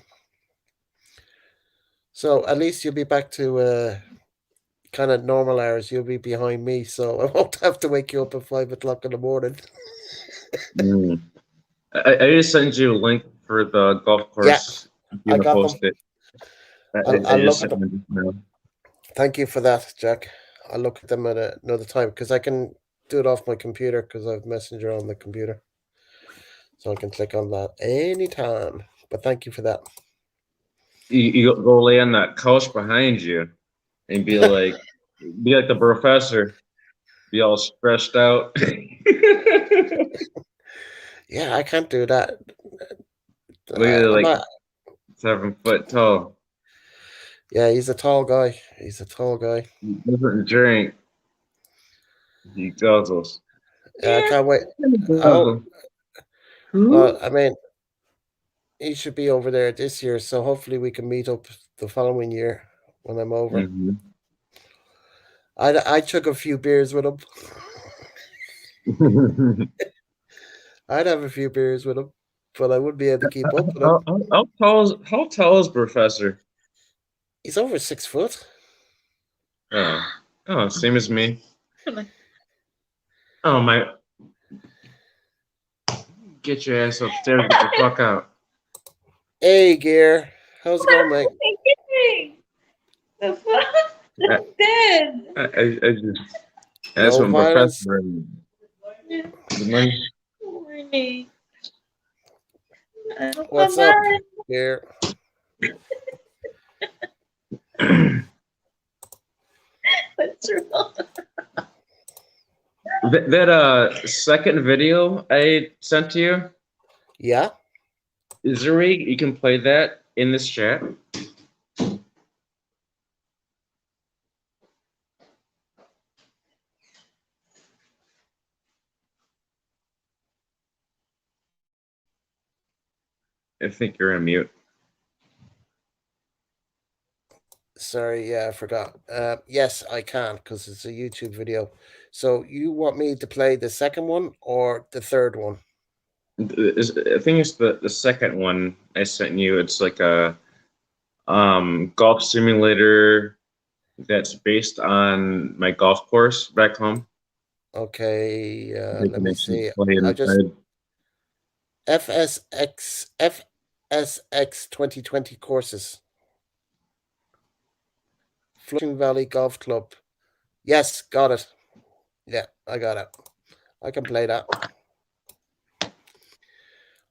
So at least you'll be back to kind of normal hours. You'll be behind me, so I won't have to wake you up at 5 o'clock in the morning. Mm. I just sent you a link for the golf Yeah, course. If you I want to got them. post it. I I'll just look at sent them. them just now. Thank you for that, Jack. I'll look at them at another time because I can do it off my computer because I have Messenger on the computer. So I can click on that anytime. But thank you for that. You go lay on that couch behind you and be like the professor, be all stressed out. Yeah, I can't do that. Look at it I'm like not. 7 foot tall. Yeah, he's a tall guy. He's a tall guy. He doesn't drink. He guzzles. Yeah, I can't wait. I hope. Guzzle. Well, Who? I mean, he should be over there this year, so hopefully we can meet up the following year when I'm over. Mhm. I took a few beers with him. I'd have a few beers with him, but I wouldn't be able to keep up with him. How tall is Professor? He's over 6 foot. Oh, same as me. Oh my! Get your ass upstairs! Get the fuck out! Hey, Gear. How's it going, mate? The fuck? I, That's dead. I just No asked one violence. Professor. The money. Morning. What's up, Gear? What's wrong? That second video I sent to you, Yeah? is there a way you can play that in this chat? I think you're on mute. Sorry, yeah, I forgot. Yes, I can because it's a YouTube video. So you want me to play the second one or the third one? I think it's the second one I sent you. It's like a golf simulator that's based on my golf course back home. Okay, They let can me actually see. play I just inside. FSX 2020 courses. Flushing Valley Golf Club. Yes, got it. Yeah, I got it. I can play that.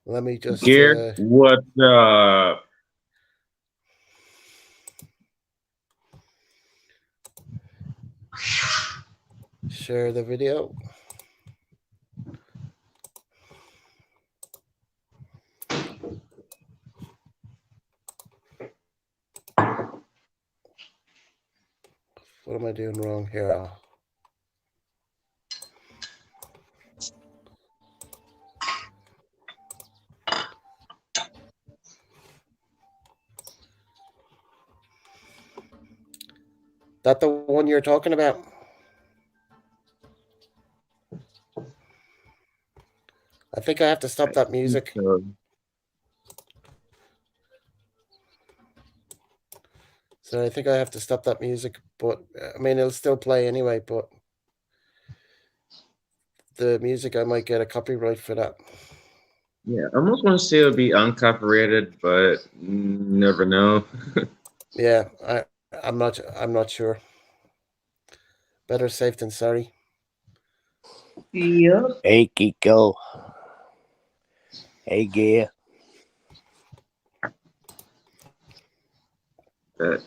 Let me just Gear, what share the video. What am I doing wrong here? That the one you're talking about? I think I have to stop that music. So I think I have to stop that music, but I mean, it'll still play anyway, but the music, I might get a copyright for that. Yeah, I almost want to say it would be uncopyrighted, but never know. Yeah, I'm not sure. Better safe than sorry. Yep. Hey, Kiko. Hey, Gear. But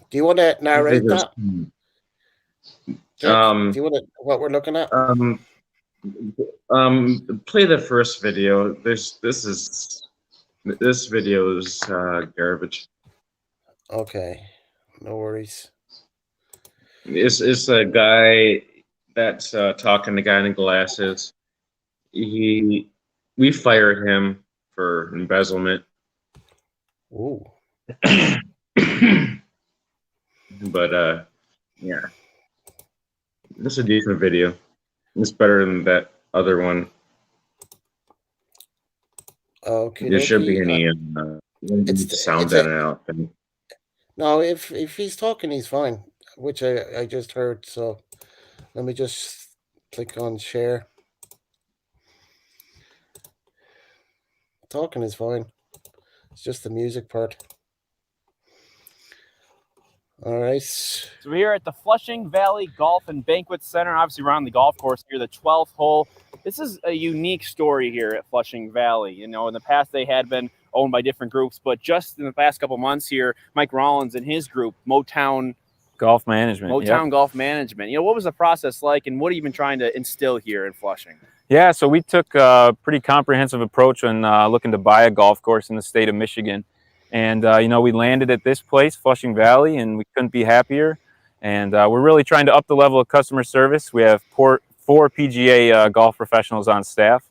Do you want to narrate that? Jeff, do you want to what we're looking at? Play the first video. This video is garbage. Okay, no worries. It's a guy that's talking to guy in glasses. We fired him for embezzlement. Ooh. But yeah, this is a decent video. It's better than that other one. Okay. There should be any sound in it out. No, if he's talking, he's fine. Which I just heard. So let me just click on share. Talking is fine. It's just the music part. All right. So we're here at the Flushing Valley Golf and Banquet Center. Obviously, we're on the golf course here, the 12th hole. This is a unique story here at Flushing Valley. You know, in the past, they had been owned by different groups, but just in the past couple months here, Mike Rollins and his group, Motown Golf Management. Golf Management. You know, what was the process like, and what have you been trying to instill here in Flushing? Yeah, so we took a pretty comprehensive approach when looking to buy a golf course in the state of Michigan. And, you know, we landed at this place, Flushing Valley, and we couldn't be happier. And we're really trying to up the level of customer service. We have four PGA golf professionals on staff,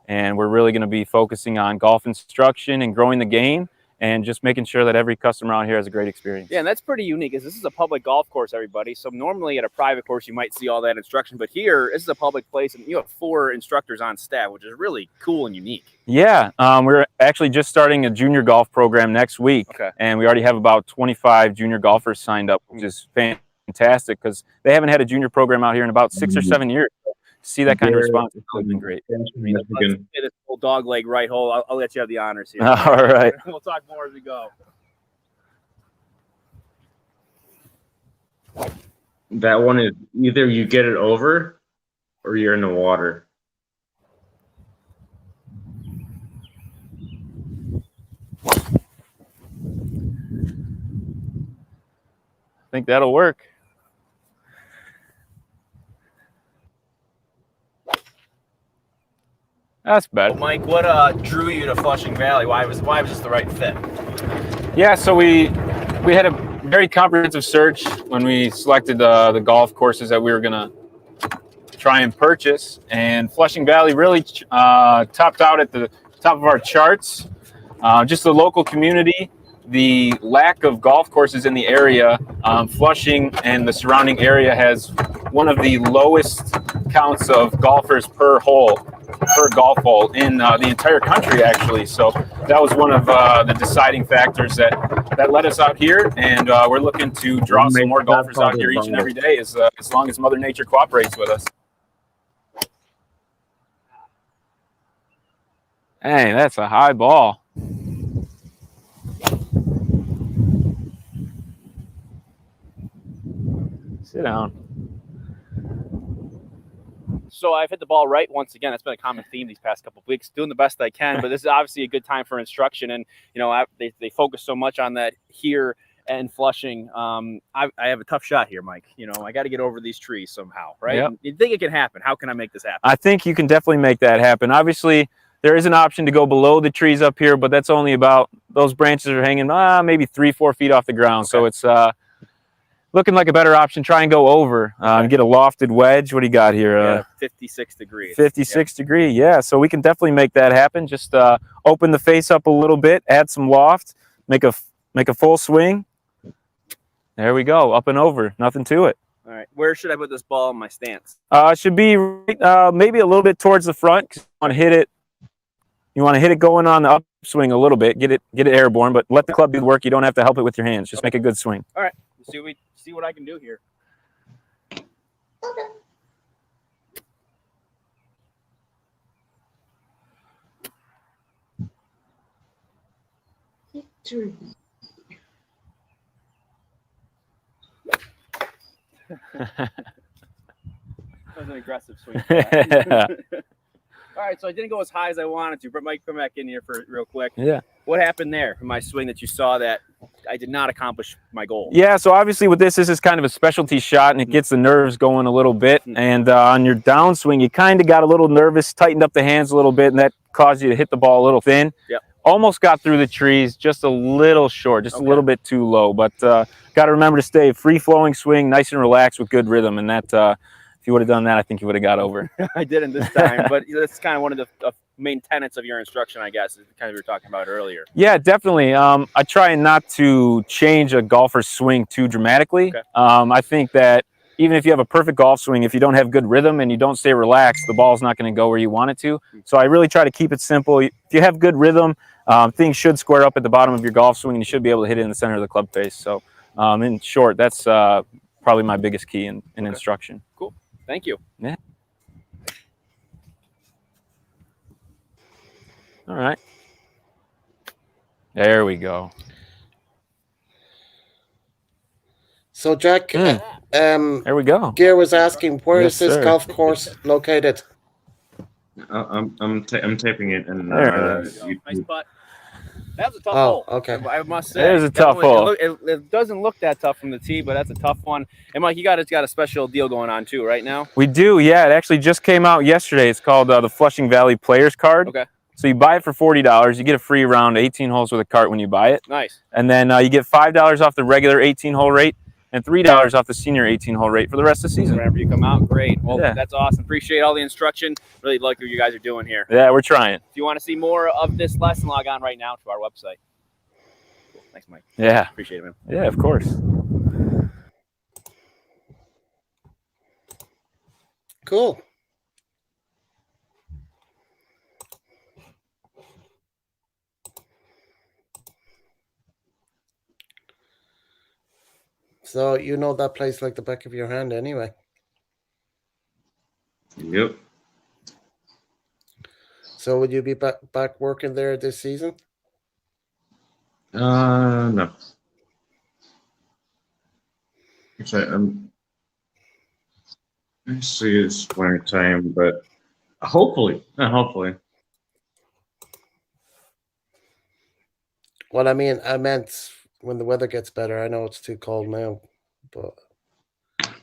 and we're really going to be focusing on golf instruction and growing the game and just making sure that every customer out here has a great experience. Yeah, and that's pretty unique, because this is a public golf course, everybody. So normally at a private course, you might see all that instruction, but here, this is a public place, and you have 4 instructors on staff, which is really cool and unique. Yeah, we're actually just starting a junior golf program next week, and we already have about 25 junior golfers signed up, which is fantastic, because they haven't had a junior program out here in about 6 or 7 years. See that kind of response has been great. Let's get this full dog leg right hole. I'll let you have the honors here. All right. We'll talk more as we go. That one is either you get it over or you're in the water. I think that'll work. That's better. Mike, what drew you to Flushing Valley? Why was this the right fit? Yeah, so we had a very comprehensive search when we selected the golf courses that we were gonna try and purchase, and Flushing Valley really topped out at the top of our charts. Just the local community, the lack of golf courses in the area. Flushing and the surrounding area has one of the lowest counts of golfers per golf hole in the entire country, actually. So that was one of the deciding factors that led us out here, and we're looking to draw some more golfers out here each and every day, as long as Mother Nature cooperates with us. Hey, that's a high ball. Sit down. So I've hit the ball right once again. That's been a common theme these past couple of weeks. Doing the best I can, but this is obviously a good time for instruction. And they focus so much on that here and Flushing. I have a tough shot here, Mike. I got to get over these trees somehow, right? Yep. You think it can happen? How can I make this happen? I think you can definitely make that happen. Obviously, there is an option to go below the trees up here, but that's only about, those branches are hanging maybe 3-4 feet off the ground. Okay. So it's looking like a better option. Try and go over and get a lofted wedge. What do you got here? 56 degrees. 56 degree, yeah. So we can definitely make that happen. Just open the face up a little bit, add some loft, make a full swing. There we go, up and over, nothing to it. All right, where should I put this ball in my stance? It should be maybe a little bit towards the front, because you want to hit it. You want to hit it going on the upswing a little bit, get it airborne, but let the club do the work. You don't have to help it with your hands. Just make a good swing. All right, let's see what I can do here. Victory. That was an aggressive swing. All right, so I didn't go as high as I wanted to, but Mike, come back in here for real quick. Yeah. What happened there in my swing that you saw that I did not accomplish my goal? Yeah, so obviously with this is kind of a specialty shot, and it gets the nerves going a little bit. And on your downswing, you kind of got a little nervous, tightened up the hands a little bit, and that caused you to hit the ball a little thin. Yep. Almost got through the trees, just a little short, just a little bit too low. But got to remember to stay free-flowing swing, nice and relaxed with good rhythm, and that if you would have done that, I think you would have got over. I didn't this time, but that's kind of one of the main tenets of your instruction, I guess, is kind of you were talking about earlier. Yeah, definitely. I try not to change a golfer's swing too dramatically. Okay. I think that even if you have a perfect golf swing, if you don't have good rhythm and you don't stay relaxed, the ball's not going to go where you want it to. So I really try to keep it simple. If you have good rhythm, things should square up at the bottom of your golf swing, and you should be able to hit it in the center of the club face. So in short, that's probably my biggest key in instruction. Cool. Thank you. Yeah. All right. There we go. So, Jack, there we go. Gear was asking, where Yes, is this sir. golf course located? I'm taping it and There Nice putt. That was a tough Oh, hole. okay. I must say. It is a tough hole. It doesn't look that tough from the tee, but that's a tough one. And Mike, you got a special deal going on too, right now? We do, yeah. It actually just came out yesterday. It's called the Flushing Valley Players Card. Okay. So you buy it for $40. You get a free round 18 holes with a cart when you buy it. Nice. And then you get $5 off the regular 18-hole rate and $3 off the senior 18-hole rate for the rest of the season. Whenever you come out, great. Well, Yeah. that's awesome. Appreciate all the instruction. Really like what you guys are doing here. Yeah, we're trying. If you want to see more of this lesson, log on right now to our website. Cool. Thanks, Mike. Yeah. Appreciate it, man. Yeah, of course. Cool. So you know that place like the back of your hand anyway. Yep. So would you be back working there this season? No. Actually, actually it's winter time, but hopefully. Well, I mean, I meant when the weather gets better. I know it's too cold now, but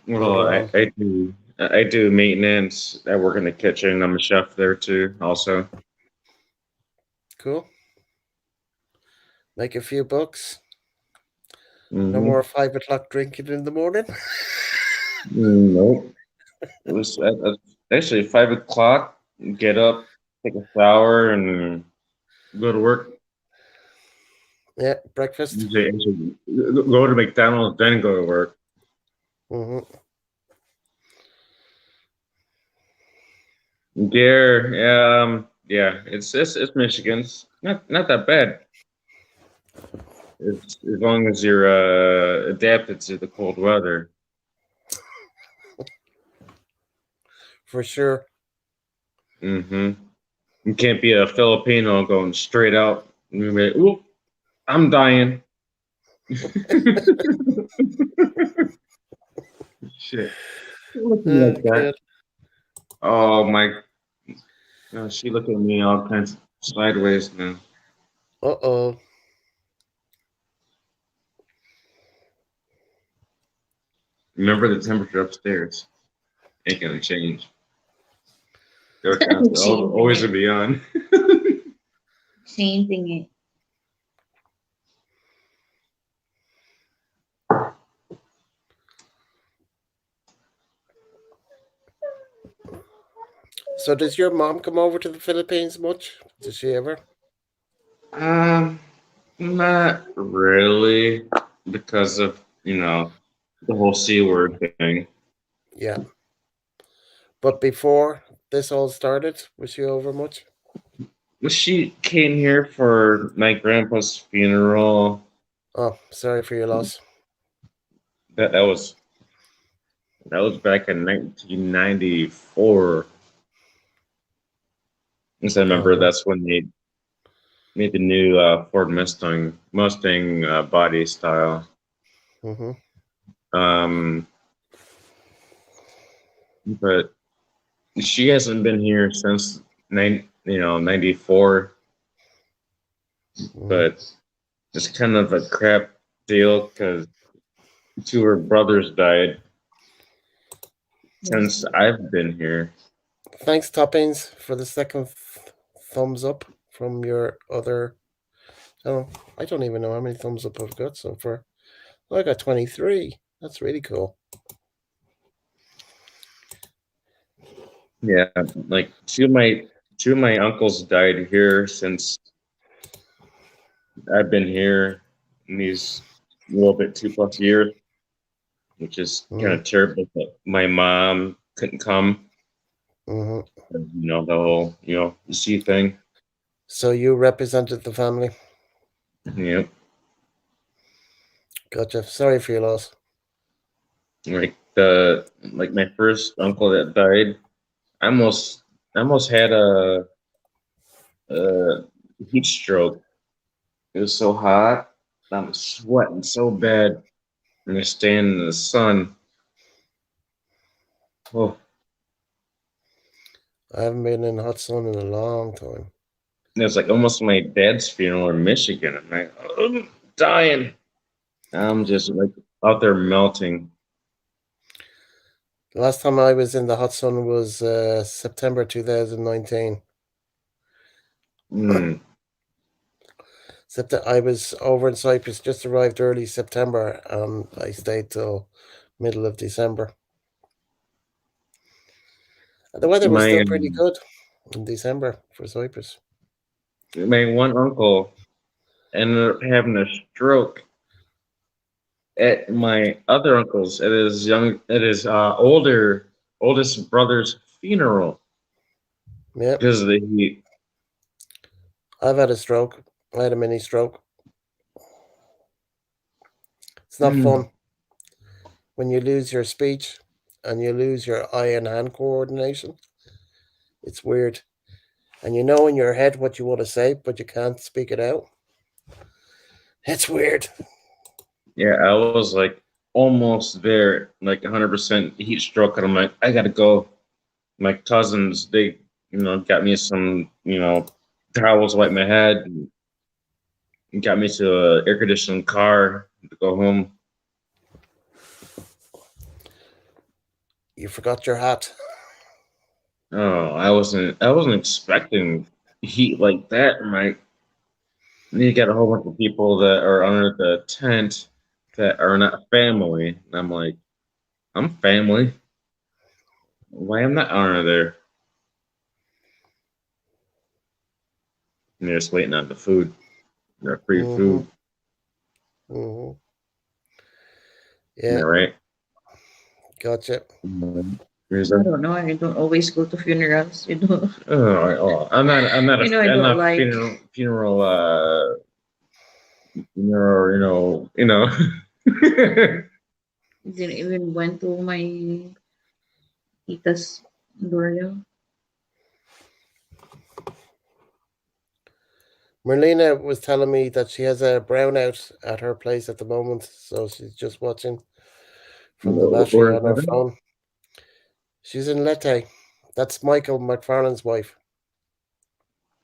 Well, I do maintenance. I work in the kitchen. I'm a chef there too, also. cool. Make a few bucks. Mhm. No more 5 o'clock drinking in the morning. Nope. It was actually 5 o'clock. Get up, take a shower, and go to work. Yeah, breakfast. Actually go to McDonald's, then go to work. hmm There, yeah, it's Michigan's not that bad. It's, as long as you're adapted to the cold weather. For sure. Mm-hmm. You can't be a Filipino going straight out. And be like, "Oop, I'm dying." Shit. Look at me like that. Good. Oh my! She looking at me all kinds of sideways now. Uh-oh. Remember the temperature upstairs. Ain't gonna change. They're constant, always Changing and beyond. changing it. So does your mom come over to the Philippines much? Does she ever? Um, Not really, because of the whole C word thing. Yeah. But before this all started, was she over much? She came here for my grandpa's funeral. Oh, sorry for your loss. That was back in 1994. Because I remember Uh-huh. that's when they made the new Ford Mustang body style. Mm-hmm. Um, but she hasn't been here since 94. Mm-hmm. But it's kind of a crap deal because two of her brothers died since I've been here. Thanks, Toppings, for the second thumbs up from your other. Oh, I don't even know how many thumbs up I've got so far. Oh, I got 23. That's really cool. Yeah, like two of my uncles died here since I've been here in these little bit 2+ years, which is kind Mm-hmm. of terrible. But my mom couldn't come, Mm-hmm. the whole C thing. So you represented the family. Yeah, Gotcha. Sorry for your loss. like my first uncle that died, I almost had a heat stroke. It was so hot, I'm sweating so bad, and I stand in the sun. Oh, I haven't been in hot sun in a long time. it was like almost my dad's funeral in Michigan. I'm like, I'm dying. I'm just like out there melting. The last time I was in the hot sun was September 2019. Mm. I was over in Cyprus, just arrived early September, and I stayed till middle of December. And the weather was My still pretty good in December for Cyprus. my one uncle ended up having a stroke at my other uncle's oldest brother's funeral Yep, because of the heat. I've had a stroke. I had a mini stroke. It's not Mm. fun when you lose your speech and you lose your eye and hand coordination. It's weird. And you know in your head what you want to say, but you can't speak it out. It's weird. Yeah, I was like almost there, like 100% heat stroke, and I'm like, I gotta go. My cousins, they, got me some, towels to wipe my head, and got me to a air conditioned car to go home. You forgot your hat. Oh, I wasn't expecting heat like that. You got a whole bunch of people that are under the tent that are not family. And I'm like, I'm family. Why am not under there? And they're just waiting on the food, their free Mm-hmm. food. Mm-hmm. Am I Yeah, right? gotcha. There's I a, don't know. I don't always go to funerals. I'm not You know, I I'm don't not like. funeral. Didn't even went to my tita's burial. Merlina was telling me that she has a brownout at her place at the moment, so she's just watching from the battery Or on her phone. She's in Leyte. That's Michael McFarlane's wife.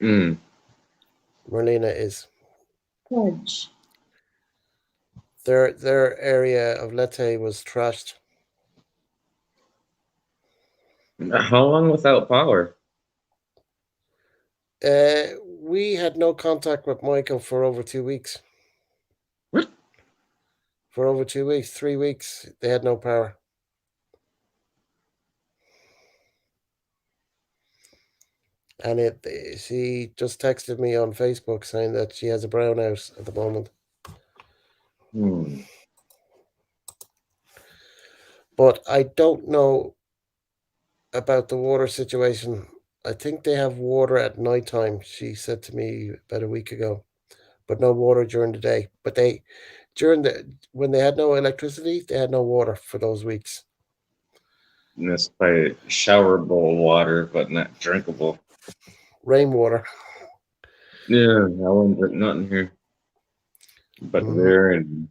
Mm. Merlina is. Fudge. Their area of Leyte was trashed. How long without power? We had no contact with Michael for over 2 weeks. What? For over 2 weeks, 3 weeks, they had no power. And she just texted me on Facebook saying that she has a brownout at the moment. Hmm. But I don't know about the water situation. I think they have water at night time, she said to me about a week ago, but no water during the day. But when they had no electricity, they had no water for those weeks. And that's by shower bowl water, but not drinkable. Rainwater. Yeah, I wouldn't drink nothing here. But Mhm. there and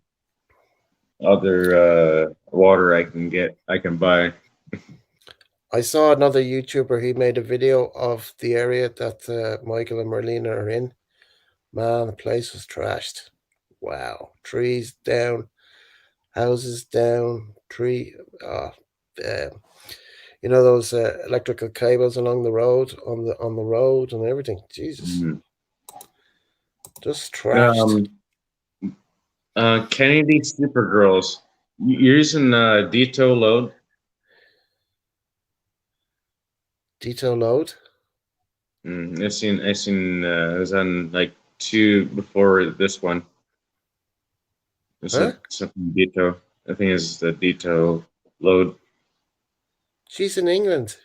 other water I can buy. I saw another YouTuber. He made a video of the area that Michael and Marlena are in. Man, the place was trashed. Wow, trees down, houses down, you know those electrical cables along the road on the road and everything. Jesus, Mm. just trashed. Kennedy Supergirls. You're using Dito load? Detail load. I seen it was on like 2 before this one. It's Huh? something Dito. I think it's the Dito load She's in England.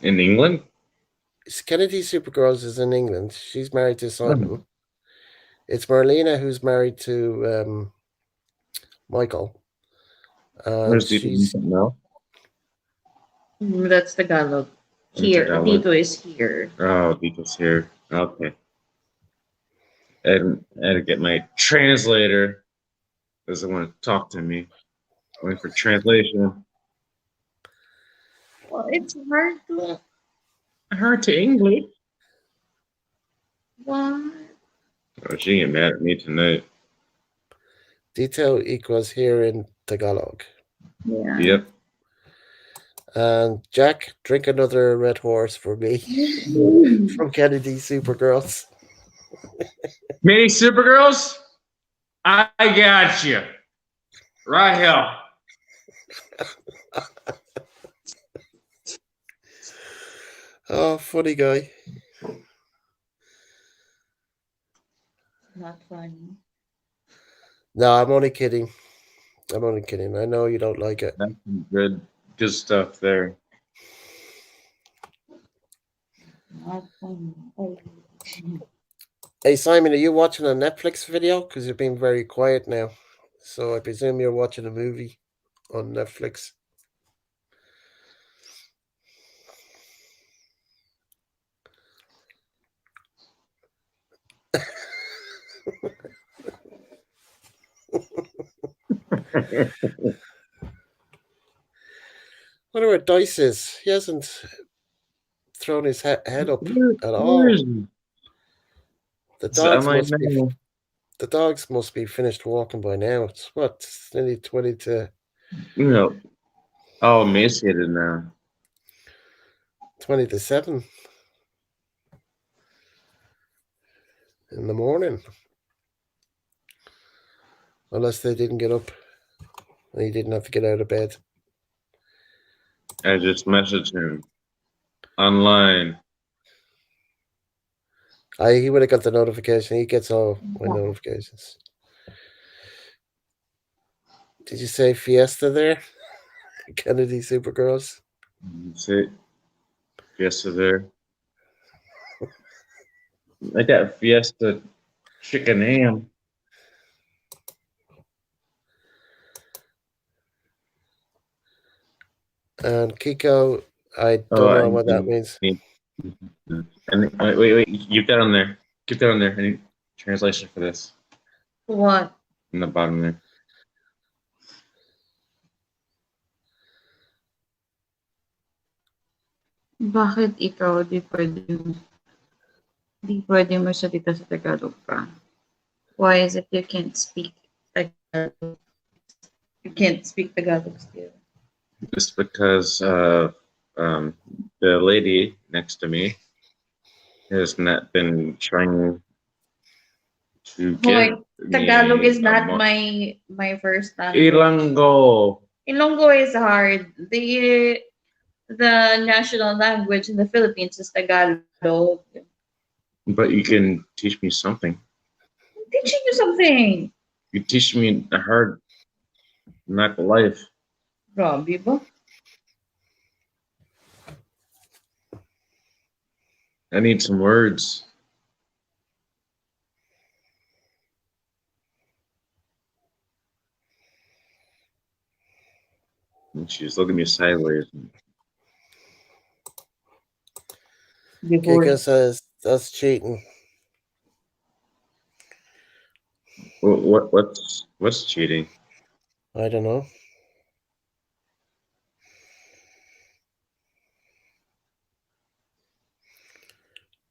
in England. Kennedy Supergirls is in England. She's married to Oh. Simon. It's Marlena who's married to Michael. And Where's Dito? she's No, That's the Tagalog. Here, Tagalog. Dito is here. Oh, Dito's here. Okay. I had to get my translator. Doesn't want to talk to me. Waiting for translation. Well, it's hard to. Hard to English. What? Oh, she get mad at me tonight. detail equals here in Tagalog. Yeah. Yep. And Jack, drink another red horse for me from Kennedy Supergirls. Mini Supergirls, I got you. Right here. Oh, funny guy. Not funny. No, I'm only kidding. I know you don't like it. That's some good stuff there. Not funny. Oh. Hey, Simon, are you watching a Netflix video? Because you've been very quiet now. So I presume you're watching a movie on Netflix. Wonder where Dice is. He hasn't thrown his head up at all. Where is he? The So dogs am I must be now? the dogs must be finished walking by now. It's what? It's nearly 20 to You know, all emaciated now. 20 to 7 in the morning. Unless they didn't get up and he didn't have to get out of bed. I just messaged him online. He would have got the notification. He gets all my notifications. Did you say Fiesta there? Kennedy Supergirls? That's it. Fiesta there. I got Fiesta chicken ham. And Kiko, I don't know what that means. And wait, you got on there. Get that on there. I need translation for this. What? In the bottom there. Bakit ikaw di pwede magsalita sa Tagalog pa? Why is it you can't speak Tagalog? You can't speak Tagalog still. It's because the lady next to me has not been trying to Hoy, give Tagalog me is not my first language. Ilonggo. Ilonggo is hard. The national language in the Philippines is Tagalog. But you can teach me something. I'm teaching you something. You teach me a hard knock life. Grabe ba? I need some words. And she's looking at me sideways. Before. Kiko says that's cheating. What's cheating? I don't know.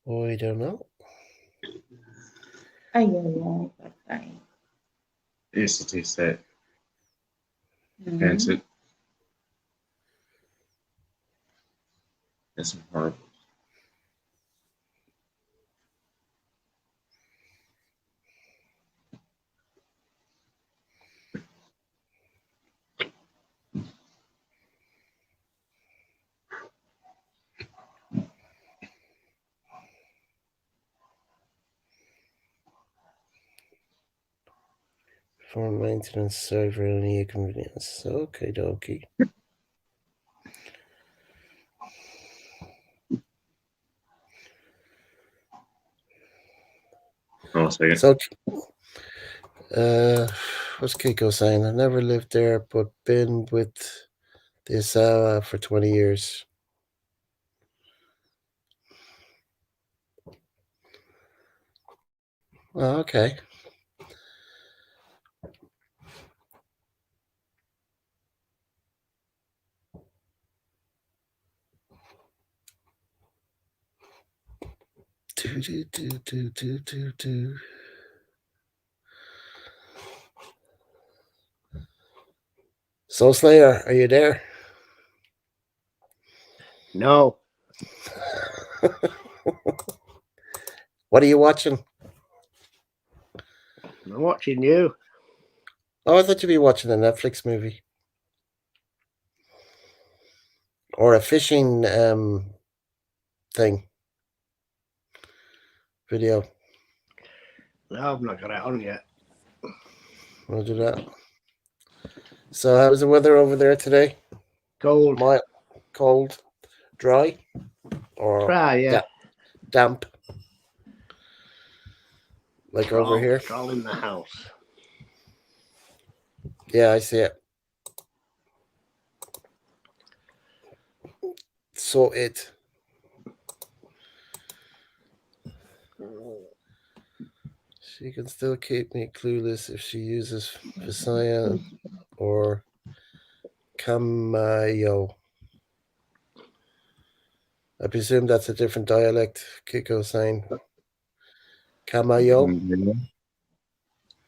I don't know. Ay, patay. I used to taste that. Mhm. Hence it. That's horrible. For maintenance server and inconvenience. Okay, dokie. Oh, a second. So, what's Kiko saying? I never lived there, but been with the Asawa for 20 years. Oh, okay. Do. Soul Slayer, are you there? No. What are you watching? I'm watching you. Oh, I thought you'd be watching a Netflix movie. Or a fishing thing. Video. No, I've not got it on yet. We'll do that. So how's the weather over there today? Cold. Mild, cold, dry, or Try, yeah. damp? Like over here? Troll in the house. Yeah, I see it. So it. She can still keep me clueless if she uses Visayan or Kamayo. I presume that's a different dialect, Kiko saying. Kamayo?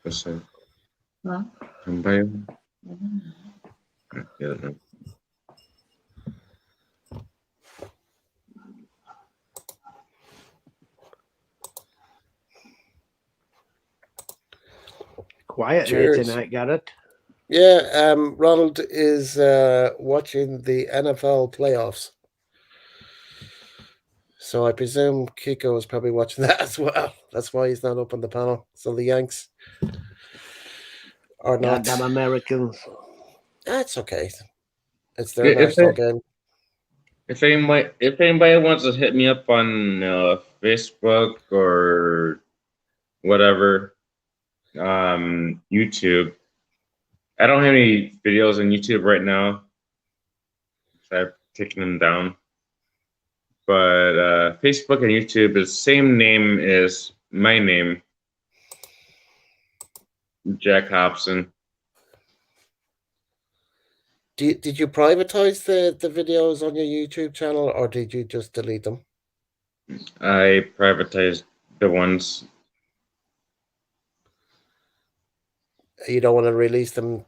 What's that? Huh? Kambayo? Mhm. Yeah, no. Quiet here Cheers. tonight, Garrett. Yeah, Ronald is watching the NFL playoffs. So I presume Kiko is probably watching that as well. That's why he's not up on the panel. So the Yanks are not. Goddamn Americans. That's okay. It's their If national game. if anybody wants to hit me up on Facebook or whatever, YouTube. I don't have any videos on YouTube right now. I've taken them down. But Facebook and YouTube is the same name as my name, Jack Hobson. Did you privatize the videos on your YouTube channel, or did you just delete them? I privatized the ones. You don't want to release them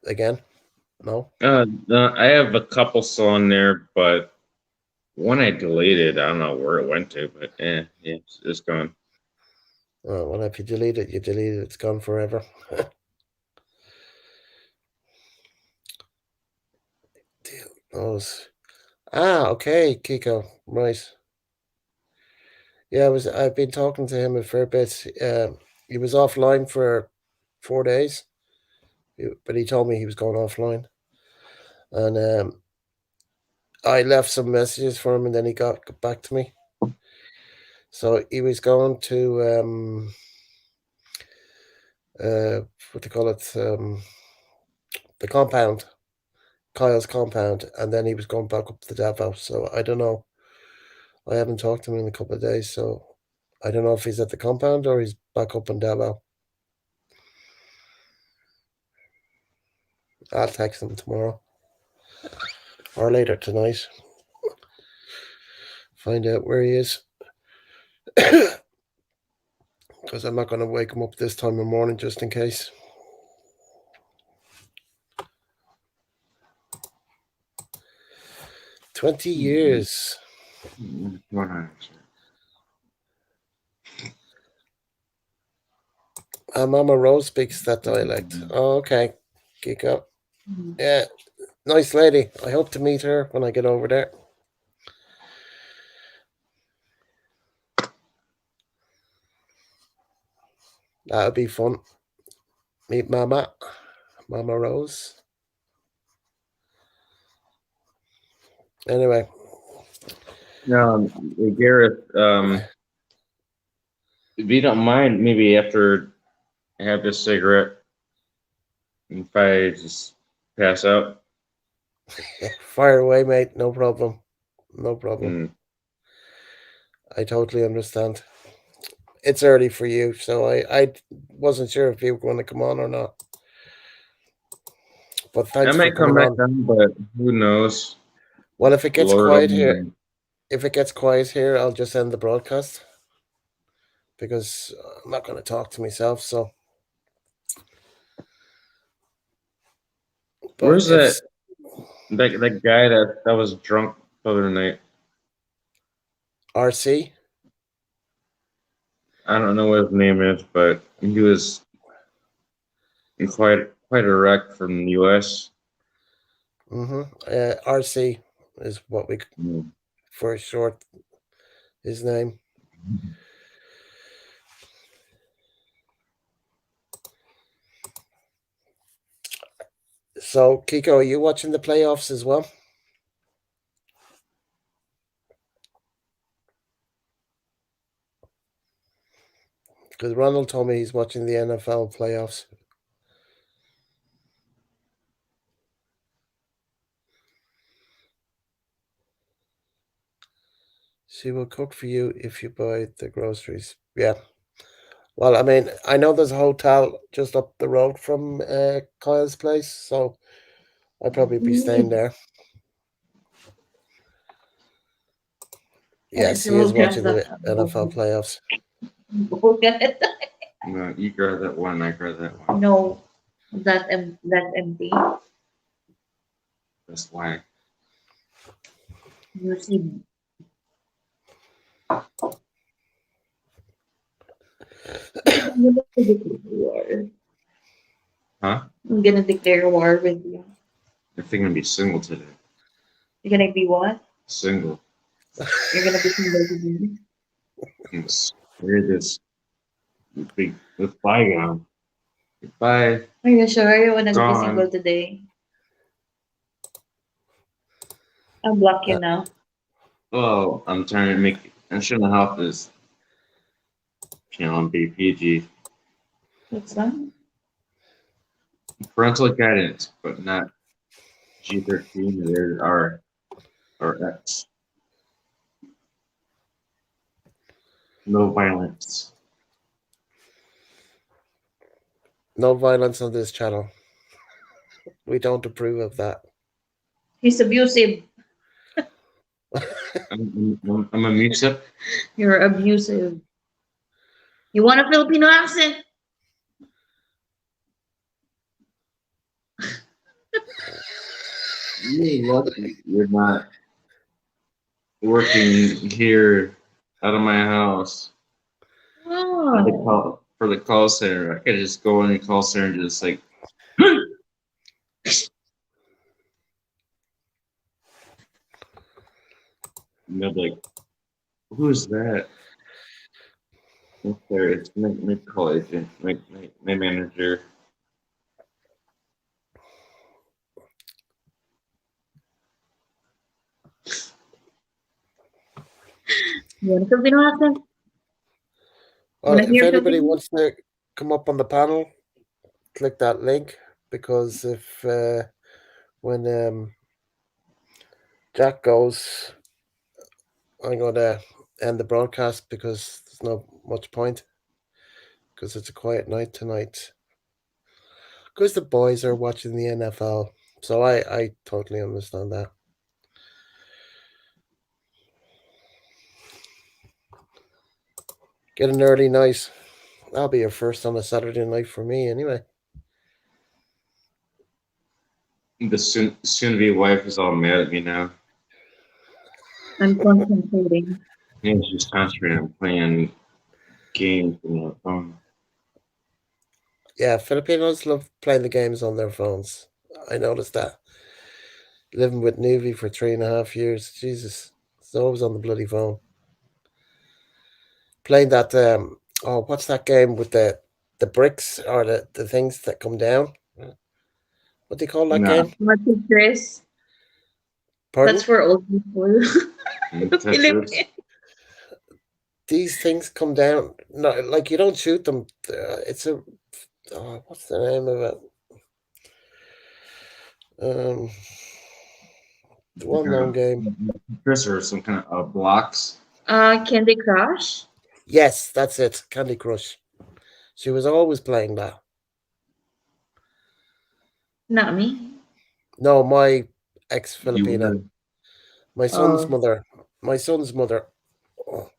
again? No? No, I have a couple still on there, but one I deleted. I don't know where it went to, but yeah, it's gone. Oh, well, if you delete it, you delete it. It's gone forever. Deal those. Okay, Kiko. Right. Yeah, I've been talking to him a fair bit. He was offline for 4 days, but he told me he was going offline, and I left some messages for him, and then he got back to me. So he was going to what they call it, the compound, Kyle's compound, and then he was going back up to Davao. So I don't know. I haven't talked to him in a couple of days, so I don't know if he's at the compound or he's back up in Davao. I'll text him tomorrow or later tonight. Find out where he is. Because I'm not going to wake him up this time of morning just in case. "20 years. Mama Rose speaks that dialect. Oh, okay. Kiko. Yeah. Nice lady. I hope to meet her when I get over there. That'll be fun. Meet Mama Rose. Anyway. Gareth, if you don't mind, maybe after I have this cigarette, if I just pass out. Fire away, mate. No problem. No problem. Mm. I totally understand. It's early for you, so I wasn't sure if you were going to come on or not. But I thanks for might come coming back on. on, but who knows? Well, if it gets Lord quiet only here, knows. I'll just end the broadcast because I'm not going to talk to myself. So, but Where's if that guy that was drunk the other night? RC, I don't know what his name is, but he was quite a wreck from the U.S. RC is what we Mm. for short his name. So, Kiko, are you watching the playoffs as well? Because Ronald told me he's watching the NFL playoffs. She will cook for you if you buy the groceries. Yeah. Well, I mean, I know there's a hotel just up the road from Kyle's place, so I'd probably be staying there. Yes, he is watching the NFL playoffs. No, you grab that one. I grab that one. No, that's empty. That's why. You see. Huh? I'm gonna declare war with you. I think I'm gonna be single today. You're gonna be what? Single. You're gonna be single today. Yes. Hear this big with bygone. Goodbye. Are you sure you wanna be Gone. single today? I'll block you now. Oh, I'm trying to make. I'm showing how this channel on BPG. What's that? Parental guidance, but not G13. There are or X. No violence. No violence on this channel. We don't approve of that. He's abusive. I'm a mix-up. You're abusive. You want a Filipino accent? You're lucky you're not working here out of my house Oh. for the call center. I could just go in the call center and just like, like, who's that? There, it's my call agent, my manager. You want a Filipino accent? Well, Wanna if hear anybody Filipino? wants to come up on the panel, click that link, because if when Jack goes, I'm going to end the broadcast because there's not much point, because it's a quiet night tonight. Because the boys are watching the NFL, so I totally understand that. Get an early night. That'll be your first on a Saturday night for me, anyway. The soon-to-be wife is all mad at me now. I'm concentrating. And she's concentrating on playing games on her phone. Yeah, Filipinos love playing the games on their phones. I noticed that. Living with Nuvi for 3.5 years, Jesus, it's always on the bloody phone. Playing that what's that game with the bricks or the things that come down? What do you call that No. game? Chris. Pardon? That's for old people. Philippines. These things come down. No, like you don't shoot them. It's a what's the name of it? The well-known game. Chris or some kind of blocks. Candy Crush. Yes, that's it. Candy Crush. She was always playing that. Not me. No, my ex-Filipina. My son's Oh. mother. My son's mother. Oh.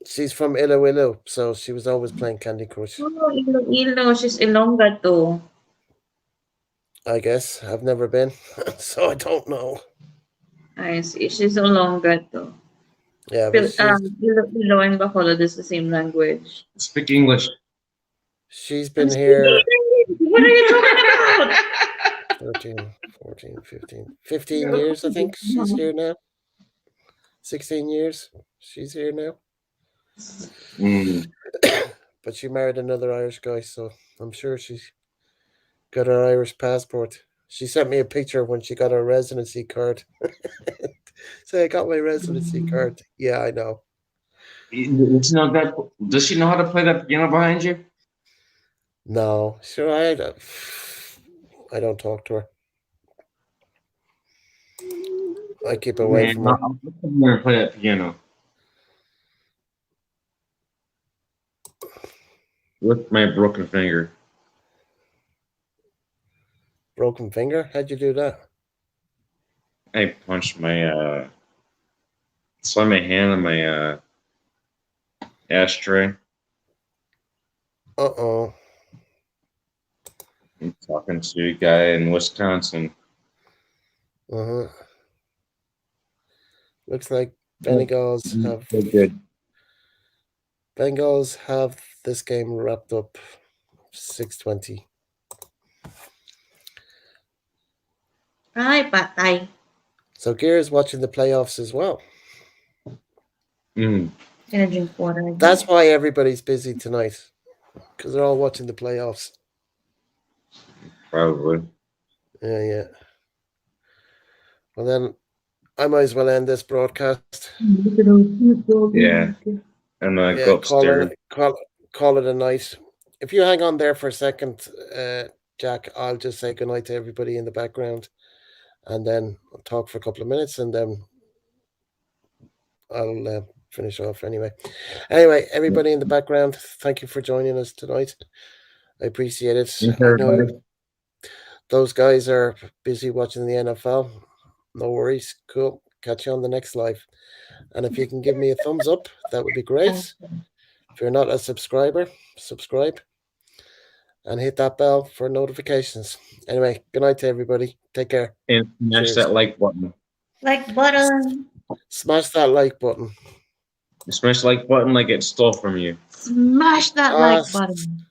She's from Iloilo, so she was always playing Candy Crush. Oh, Iloilo. She's Ilongga too. I guess. I've never been, so I don't know. I see. She's Ilongga too. Yeah, but Ilo and Bacolod is the same language. Speak English. She's been here. What are you talking about? 13, 14, 15 years, I think she's here now. 16 years, she's here now. But she married another Irish guy, so I'm sure she's got her Irish passport. She sent me a picture when she got her residency card. So I got my residency card. Yeah, I know. Does she know how to play that piano behind you? No, sure. I don't talk to her. I keep away from her. I'm gonna play that piano with my broken finger. Broken finger? How'd you do that? I punched my slammed my hand on my ashtray. Uh-oh. I'm talking to a guy in Wisconsin. Uh-huh. Looks like Bengals have good. Bengals have this game wrapped up 6:20. Ay, patay. So Gear's watching the playoffs as well. Gonna drink water. That's why everybody's busy tonight, because they're all watching the playoffs. Probably. Yeah. Well, then I might as well end this broadcast. Yeah. And go upstairs. Call it a night. If you hang on there for a second, Jack, I'll just say goodnight to everybody in the background, and then I'll talk for a couple of minutes, and then I'll finish off anyway. Anyway, everybody in the background, thank you for joining us tonight. I appreciate it. Thanks, I know everybody. those guys are busy watching the NFL. No worries. Cool. Catch you on the next live. And if you can give me a thumbs up, that would be great. If you're not a subscriber, subscribe and hit that bell for notifications. Anyway, good night to everybody. Take care. And smash Cheers. that like button. Like button. Smash that like button. Smash the like button like it stole from you. Smash that Ah, like button.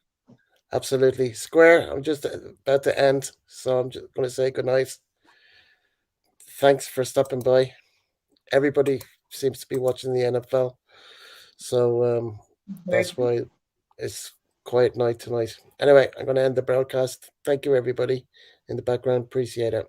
absolutely. Square, I'm just about to end, so I'm just going to say good night. Thanks for stopping by. Everybody seems to be watching the NFL, so that's why it's quiet night tonight. Anyway, I'm going to end the broadcast. Thank you, everybody in the background. Appreciate it.